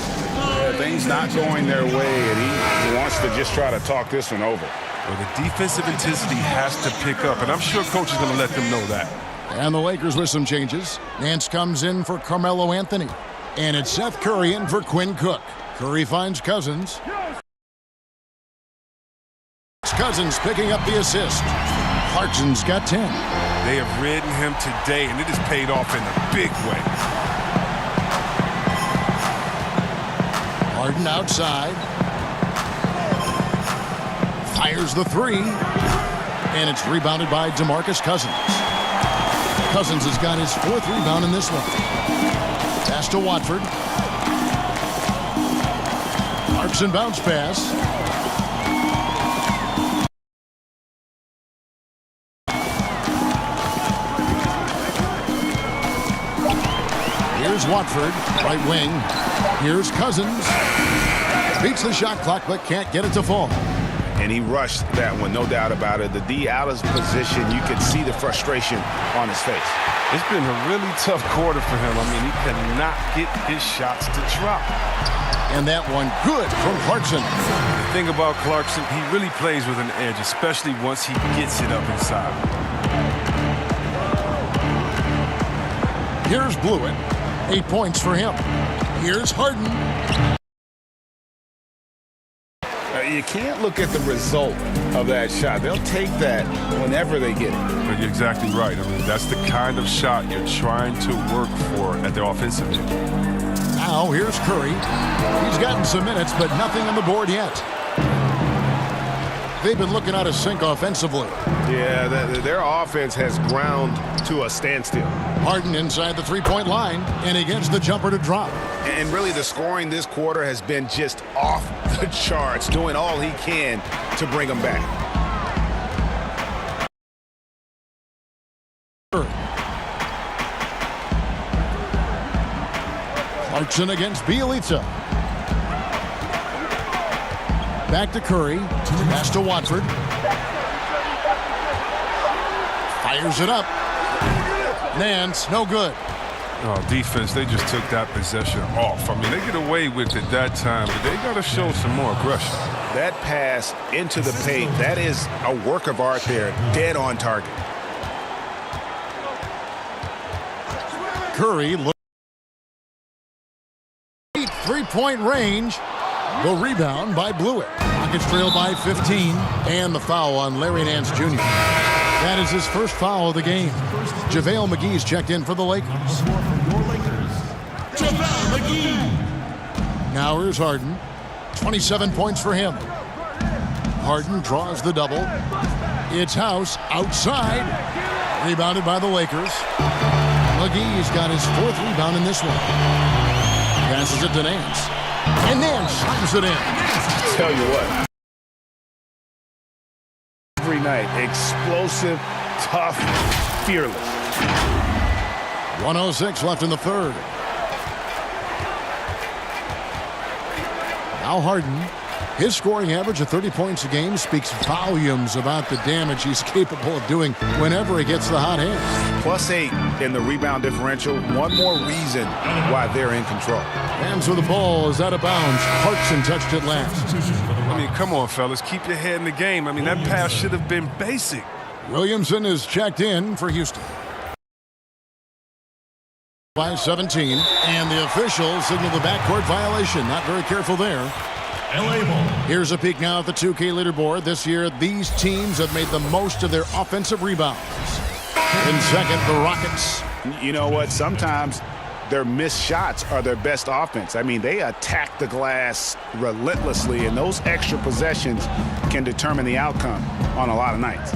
Things not going their way, and he wants to just try to talk this one over. Well, the defensive intensity has to pick up, and I'm sure coach is going to let them know that. And the Lakers with some changes. Nance comes in for Carmelo Anthony. And it's Seth Curry in for Quinn Cook. Curry finds Cousins. Cousins picking up the assist. Clarkson's got 10. They have ridden him today, and it has paid off in a big way. Harden outside. Fires the three. And it's rebounded by DeMarcus Cousins. Cousins has got his 4th rebound in this one. Pass to Watford. Clarkson bounce pass. Here's Watford, right wing. Here's Cousins. Beats the shot clock, but can't get it to fall. And he rushed that one, no doubt about it. The D out of position, you could see the frustration on his face. It's been a really tough quarter for him. I mean, he cannot get his shots to drop. And that one good from Clarkson. The thing about Clarkson, he really plays with an edge, especially once he gets it up inside. Here's Blewett. 8 points for him. Here's Harden. You can't look at the result of that shot. They'll take that whenever they get it. But you're exactly right. I mean, that's the kind of shot you're trying to work for at the offensive end. Now here's Curry. He's gotten some minutes, but nothing on the board yet. They've been looking out of sync offensively. Yeah, their offense has ground to a standstill. Harden inside the three-point line, and he gets the jumper to drop. And really, the scoring this quarter has been just off the charts, doing all he can to bring them back. Clarkson against Bielitsa. Back to Curry. Pass to Watford. Fires it up. Nance, no good. Oh, defense, they just took that possession off. I mean, they get away with it that time, but they got to show some more aggression. That pass into the paint, that is a work of art there, dead on target. Curry looks 3-point range. The rebound by Blewett. Rockets trail by 15. And the foul on Larry Nance Jr. That is his first foul of the game. JaVale McGee's checked in for the Lakers. JaVale McGee. Now here's Harden. 27 points for him. Harden draws the double. It's House outside. Rebounded by the Lakers. McGee's got his 4th rebound in this one. Passes it to Nance. And Nance slams it in. I'll tell you what. Every night, explosive, tough, fearless. 1:06 left in the third. Now Harden. His scoring average of 30 points a game speaks volumes about the damage he's capable of doing whenever he gets the hot hand. +8 in the rebound differential. One more reason why they're in control. Rams with the ball is out of bounds. Clarkson touched it last. I mean, come on, fellas. Keep your head in the game. I mean, that pass should have been basic. Williamson is checked in for Houston. By 17, and the officials signal the backcourt violation. Not very careful there. L.A. ball. Here's a peek now at the 2K leaderboard. This year, these teams have made the most of their offensive rebounds. In second, the Rockets. You know what? Sometimes their missed shots are their best offense. I mean, they attack the glass relentlessly, and those extra possessions can determine the outcome on a lot of nights.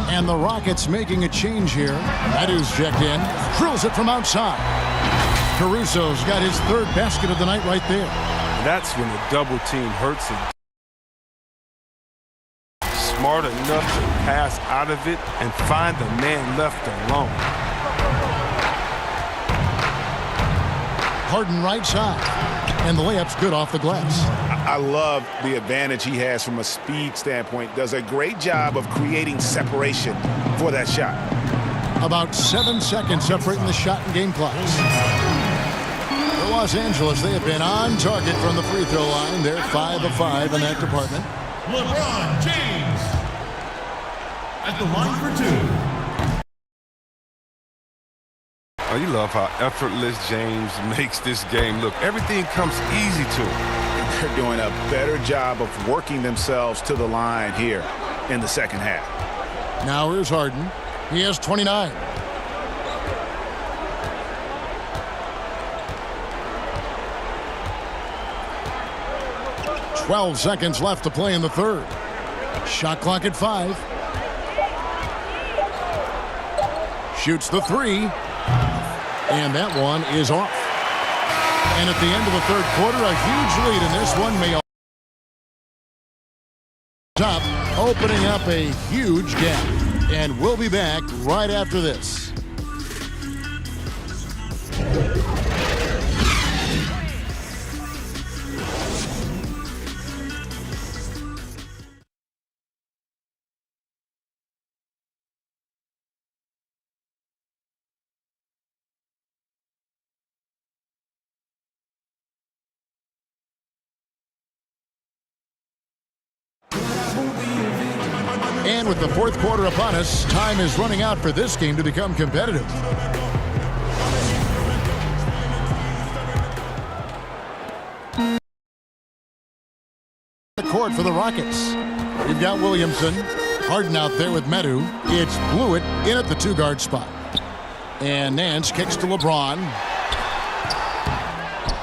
And the Rockets making a change here. Adu's checked in. Drills it from outside. Caruso's got his 3rd basket of the night right there. That's when the double team hurts him. Smart enough to pass out of it and find the man left alone. Harden right side. And the layup's good off the glass. I love the advantage he has from a speed standpoint. Does a great job of creating separation for that shot. About 7 seconds separating the shot and game clocks. For Los Angeles, they have been on target from the free throw line. They're 5 of 5 in that department. LeBron James at the line for 2. Oh, you love how effortless James makes this game look. Everything comes easy to him. They're doing a better job of working themselves to the line here in the second half. Now here's Harden. He has 29. .12 seconds left to play in the third. Shot clock at 5. Shoots the 3. And that one is off. And at the end of the third quarter, a huge lead in this one. May top, opening up a huge gap. And we'll be back right after this. And with the fourth quarter upon us, time is running out for this game to become competitive. The court for the Rockets. We've got Williamson. Harden out there with Medu. It's Blewett in at the two-guard spot. And Nance kicks to LeBron.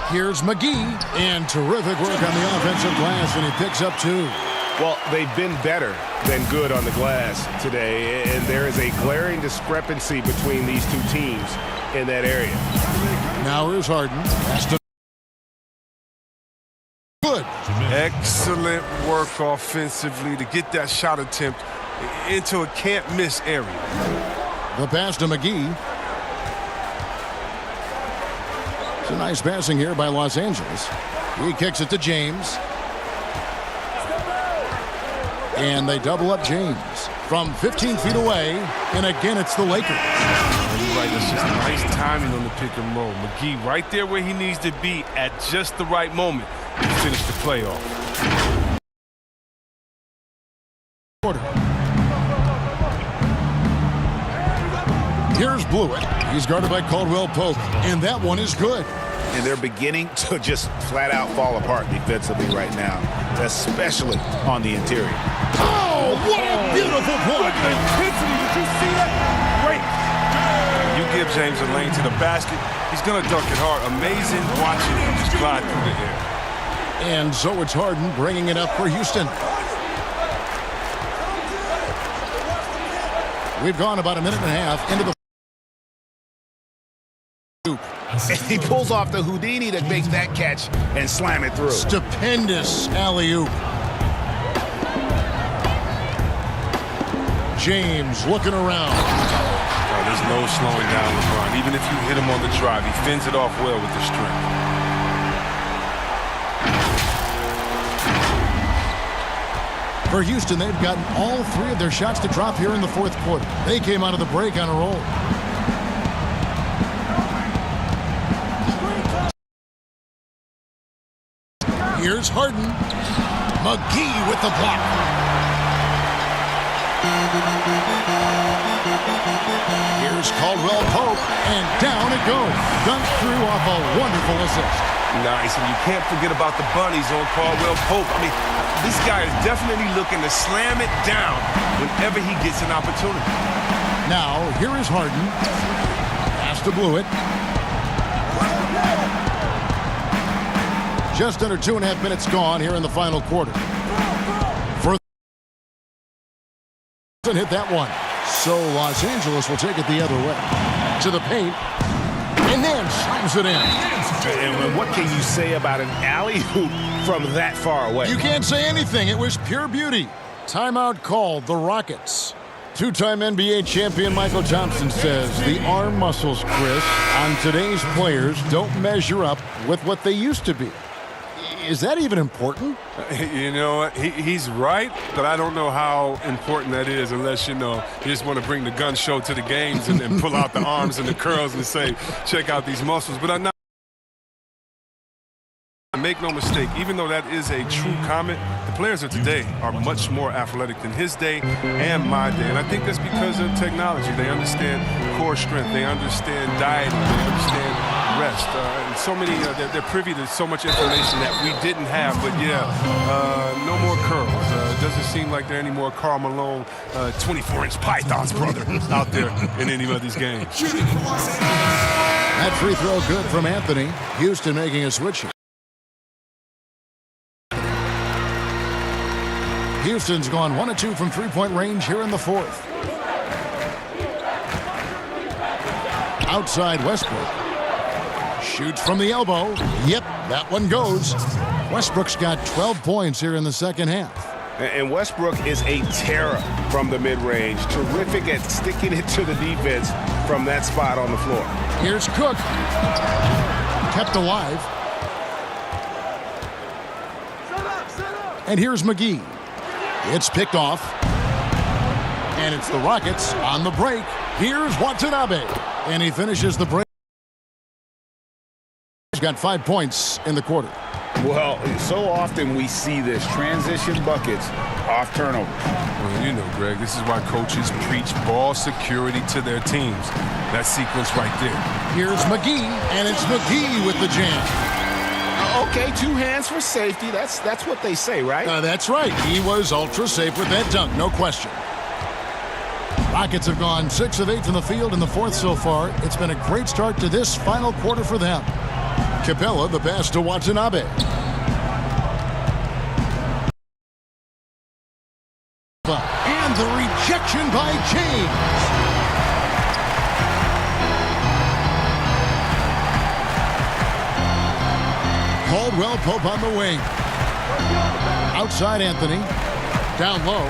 Here's McGee. And terrific work on the offensive glass, and he picks up 2. Well, they've been better than good on the glass today, and there is a glaring discrepancy between these two teams in that area. Now here's Harden. That's good. Excellent work offensively to get that shot attempt into a can't-miss area. The pass to McGee. It's a nice passing here by Los Angeles. He kicks it to James. And they double up James from 15 feet away. And again, it's the Lakers. You're right. That's just nice timing on the pick and roll. McGee right there where he needs to be at just the right moment to finish the play off. Here's Blewett. He's guarded by Caldwell Pope. And that one is good. And they're beginning to just flat out fall apart defensively right now, especially on the interior. Oh, what a beautiful play. Look at the intensity. Did you see that? Great. You give James a lane to the basket, he's going to dunk it hard. Amazing watching him just glide through the air. And so it's Harden bringing it up for Houston. We've gone about a minute and a half into the and he pulls off the Houdini to make that catch and slam it through. Stupendous alley-oop. James looking around. Oh, there's no slowing down LeBron. Even if you hit him on the drive, he fends it off well with the strength. For Houston, they've gotten all 3 of their shots to drop here in the fourth quarter. They came out of the break on a roll. Here's Harden. McGee with the block. Here's Caldwell Pope, and down it goes. Dunked through off a wonderful assist. Nice, and you can't forget about the bunnies on Caldwell Pope. I mean, this guy is definitely looking to slam it down whenever he gets an opportunity. Now, here is Harden. Pass to Blewett. Just under 2.5 minutes gone here in the final quarter. Hit that one. So Los Angeles will take it the other way. To the paint. And then slams it in. And what can you say about an alley-oop from that far away? You can't say anything. It was pure beauty. Timeout called the Rockets. Two-time NBA champion Michael Thompson says the arm muscles, Chris, on today's players don't measure up with what they used to be. Is that even important? You know what? He's right, but I don't know how important that is unless, you just want to bring the gun show to the games and then pull out the arms and the curls and say, check out these muscles. But I'm not. Make no mistake, even though that is a true comment, the players of today are much more athletic than his day and my day. And I think that's because of technology. They understand core strength. They understand dieting. They understand rest. And so many, they're privy to so much information that we didn't have. But, no more curls. It doesn't seem like there are any more Karl Malone 24-inch pythons, brother, out there in any of these games. That free throw good from Anthony. Houston making a switch here. Houston's gone 1 of 2 from three-point range here in the fourth. Outside Westbrook. Shoots from the elbow. Yep, that one goes. Westbrook's got 12 points here in the second half. And Westbrook is a terror from the mid-range. Terrific at sticking it to the defense from that spot on the floor. Here's Cook. Kept alive. And here's McGee. It's picked off. And it's the Rockets on the break. Here's Watanabe. And he finishes the break. He's got 5 points in the quarter. Well, so often we see this, transition buckets off turnover. Well, you know, Greg, this is why coaches preach ball security to their teams. That sequence right there. Here's McGee, and it's McGee with the jam. Okay, 2 hands for safety. That's what they say, right? That's right. He was ultra safe with that dunk, no question. Rockets have gone 6 of 8 from the field in the fourth so far. It's been a great start to this final quarter for them. Capella, the pass to Watanabe. And the rejection by James. Caldwell Pope on the wing. Outside Anthony. Down low.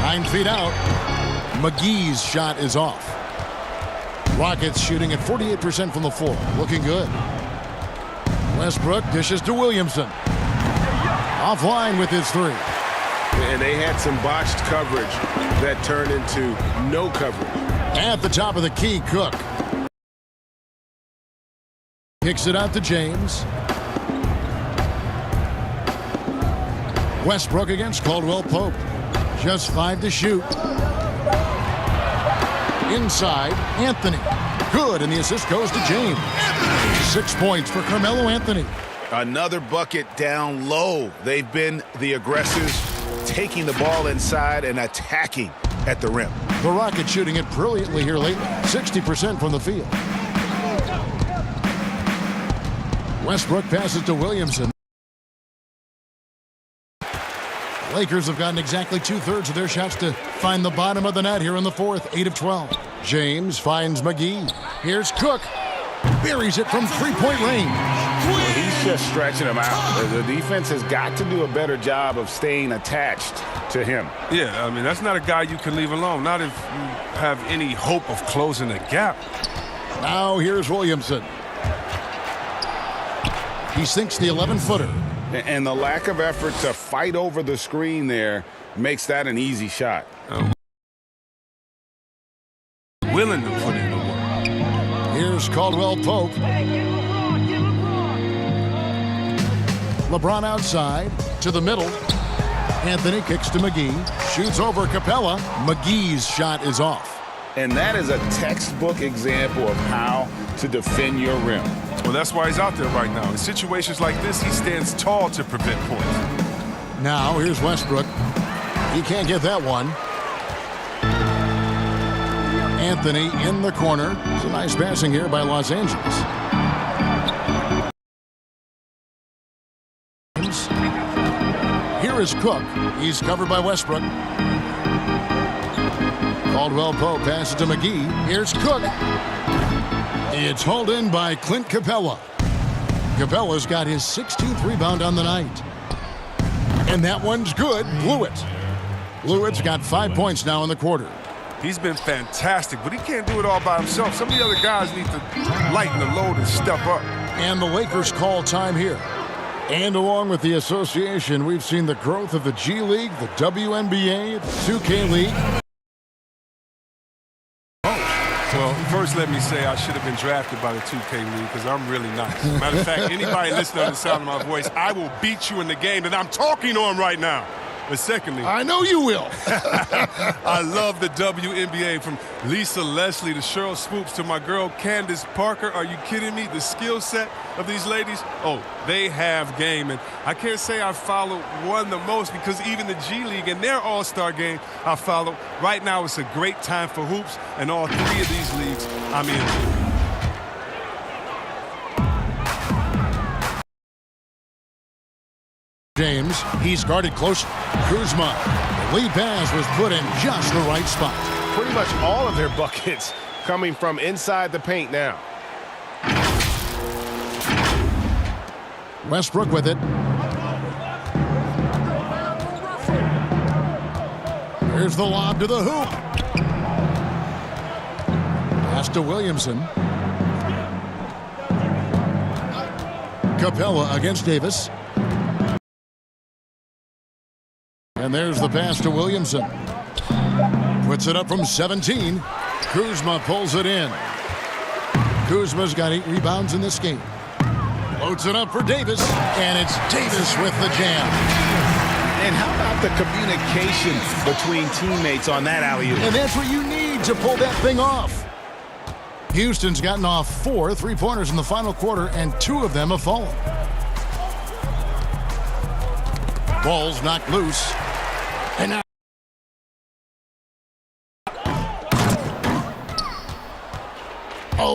9 feet out. McGee's shot is off. Rockets shooting at 48% from the floor. Looking good. Westbrook dishes to Williamson. Offline with his 3. And they had some botched coverage that turned into no coverage. At the top of the key, Cook. Kicks it out to James. Westbrook against Caldwell Pope. Just 5 to shoot. Inside, Anthony. Good, and the assist goes to James. 6 points for Carmelo Anthony. Another bucket down low. They've been the aggressors, taking the ball inside and attacking at the rim. The Rockets shooting it brilliantly here lately. 60% from the field. Westbrook passes to Williamson. Lakers have gotten exactly 2/3 of their shots to find the bottom of the net here in the fourth. 8 of 12. James finds McGee. Here's Cook. Buries it from three-point range. He's just stretching him out. The defense has got to do a better job of staying attached to him. Yeah, I mean, that's not a guy you can leave alone. Not if you have any hope of closing the gap. Now here's Williamson. He sinks the 11-footer. And the lack of effort to fight over the screen there makes that an easy shot. Willing to put in the work. Here's Caldwell Pope. LeBron outside to the middle. Anthony kicks to McGee. Shoots over Capella. McGee's shot is off. And that is a textbook example of how to defend your rim. Well, that's why he's out there right now. In situations like this, he stands tall to prevent points. Now, here's Westbrook. He can't get that one. Anthony in the corner. It's a nice passing here by Los Angeles. Here is Cook. He's covered by Westbrook. Caldwell Pope passes to McGee. Here's Cook. It's hauled in by Clint Capella. Capella's got his 16th rebound on the night. And that one's good. Blewett. Blewett's got 5 points now in the quarter. He's been fantastic, but he can't do it all by himself. Some of the other guys need to lighten the load and step up. And the Lakers call time here. And along with the association, we've seen the growth of the G League, the WNBA, the 2K League. Well, first let me say I should have been drafted by the 2K League because I'm really nice. Matter of fact, anybody listening to the sound of my voice, I will beat you in the game that I'm talking on right now. But secondly, I know you will. I love the WNBA, from Lisa Leslie to Cheryl Swoops to my girl Candace Parker. Are you kidding me? The skill set of these ladies, oh, they have game. And I can't say I follow one the most because even the G League and their all-star game I follow. Right now it's a great time for hoops, and all 3 of these leagues I'm in. James. Williams. He's guarded close. Kuzma. The lead pass was put in just the right spot. Pretty much all of their buckets coming from inside the paint now. Westbrook with it. Here's the lob to the hoop. Pass to Williamson. Capella against Davis. And there's the pass to Williamson. Puts it up from 17. Kuzma pulls it in. Kuzma's got 8 rebounds in this game. Loads it up for Davis, and it's Davis with the jam. And how about the communication between teammates on that alley-oop? And that's what you need to pull that thing off. Houston's gotten off 4 3-pointers in the final quarter, and 2 of them have fallen. Ball's knocked loose. And now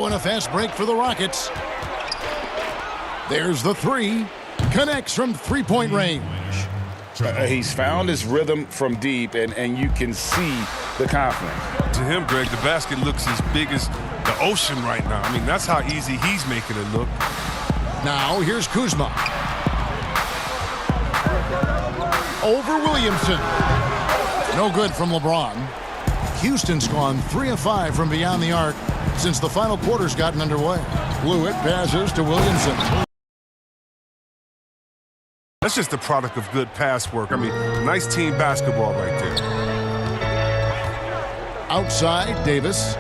and a fast break for the Rockets. There's the 3. Connects from 3-point range. He's found his rhythm from deep, and you can see the confidence. To him, Greg, the basket looks as big as the ocean right now. I mean, that's how easy he's making it look. Now, here's Kuzma. Over Williamson. No good from LeBron. Houston's gone 3 of 5 from beyond the arc since the final quarter's gotten underway. Blewett passes to Williamson. That's just the product of good pass work. I mean, nice team basketball right there. Outside, Davis.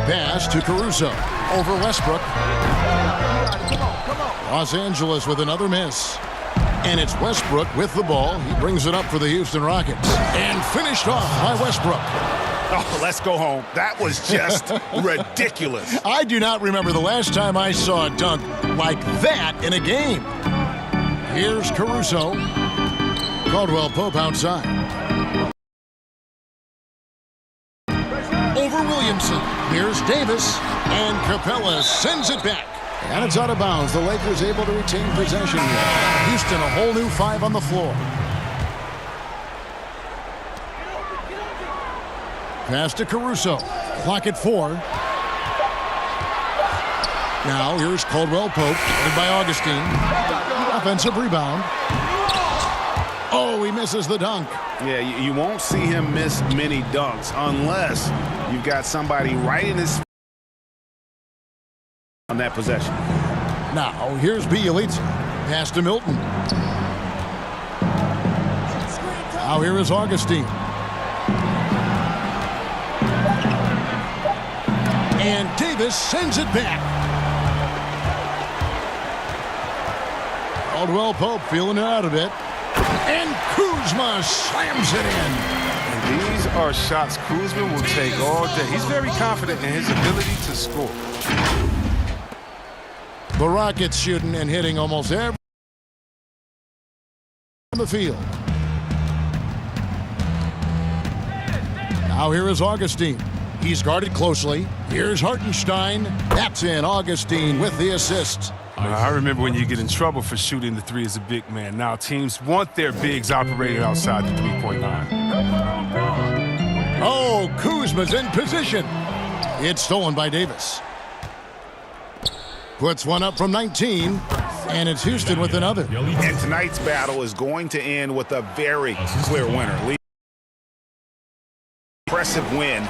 Pass to Caruso. Over Westbrook. Los Angeles with another miss. And it's Westbrook with the ball. He brings it up for the Houston Rockets. And finished off by Westbrook. Oh, let's go home. That was just ridiculous. I do not remember the last time I saw a dunk like that in a game. Here's Caruso. Caldwell Pope outside. Over Williamson. Here's Davis. And Capella sends it back. And it's out of bounds. The Lakers able to retain possession here. Houston a whole new 5 on the floor. Pass to Caruso. Clock at 4. Now here's Caldwell Pope. Headed by Augustine. Offensive rebound. Oh, he misses the dunk. Yeah, you won't see him miss many dunks unless you've got somebody right in his on that possession. Now here's Bielitsa. Pass to Milton. Now here is Augustine. And Davis sends it back. Caldwell Pope feeling it out a bit. And Kuzma slams it in. And these are shots Kuzma will take all day. He's very confident in his ability to score. The Rockets shooting and hitting almost every on the field. Now here is Augustine. He's guarded closely. Here's Hartenstein. That's in. Augustine with the assist. I remember when you get in trouble for shooting the 3 as a big man. Now teams want their bigs operating outside the 3-point line. Oh, Kuzma's in position. It's stolen by Davis. Puts one up from 19, and it's Houston with another. And tonight's battle is going to end with a very clear winner. Impressive win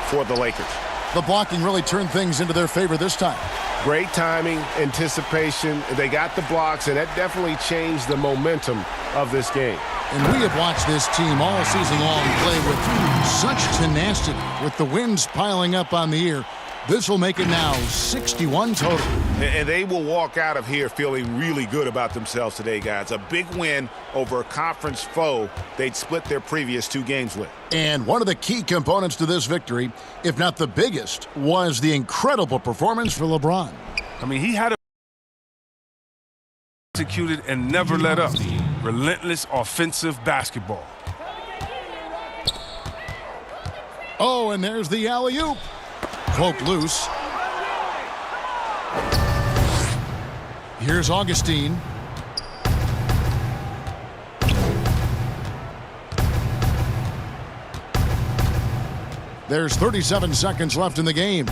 for the Lakers. The blocking really turned things into their favor this time. Great timing, anticipation. They got the blocks, and that definitely changed the momentum of this game. And we have watched this team all season long play with such tenacity, with the wins piling up on the year. This will make it now 61 total. And they will walk out of here feeling really good about themselves today, guys. A big win over a conference foe they'd split their previous 2 games with. And one of the key components to this victory, if not the biggest, was the incredible performance for LeBron. I mean, he had executed and never let up. Relentless offensive basketball. Oh, and there's the alley-oop. Poked loose. Here's Augustine. There's 37 seconds left in the game.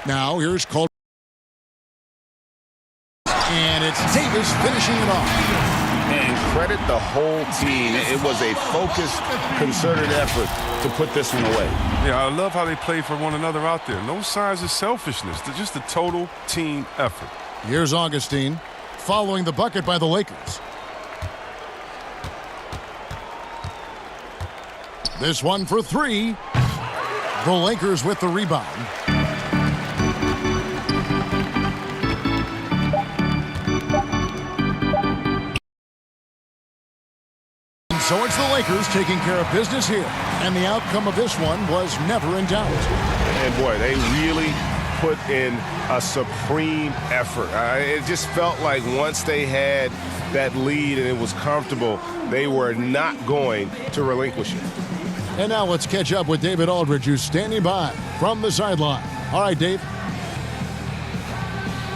Now here's Cole. And it's Davis finishing it off. And credit the whole team. It was a focused, concerted effort to put this one away. Yeah, I love how they play for one another out there. No signs of selfishness. They're just a total team effort. Here's Augustine following the bucket by the Lakers. This one for three. The Lakers with the rebound. So it's the Lakers taking care of business here. And the outcome of this one was never in doubt. And boy, they really put in a supreme effort. It just felt like once they had that lead and it was comfortable, they were not going to relinquish it. And now let's catch up with David Aldridge, who's standing by from the sideline. All right, Dave.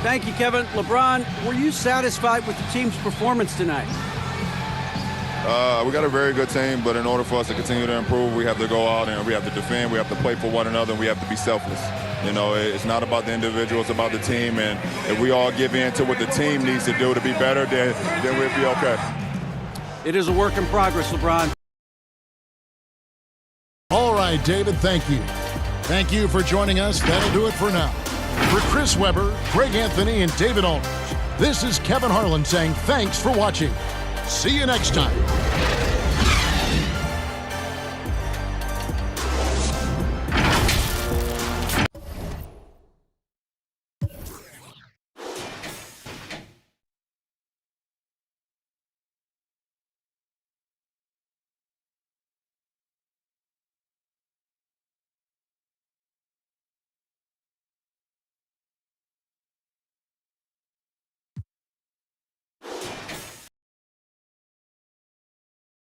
Thank you, Kevin. LeBron, were you satisfied with the team's performance tonight? We got a very good team, but in order for us to continue to improve, we have to go out and we have to defend, we have to play for one another, and we have to be selfless. You know, it's not about the individual, it's about the team, and if we all give in to what the team needs to do to be better, then we'll be okay. It is a work in progress, LeBron. All right, David, thank you. Thank you for joining us. That'll do it for now. For Chris Webber, Greg Anthony, and David Aldridge, this is Kevin Harlan saying thanks for watching. See you next time.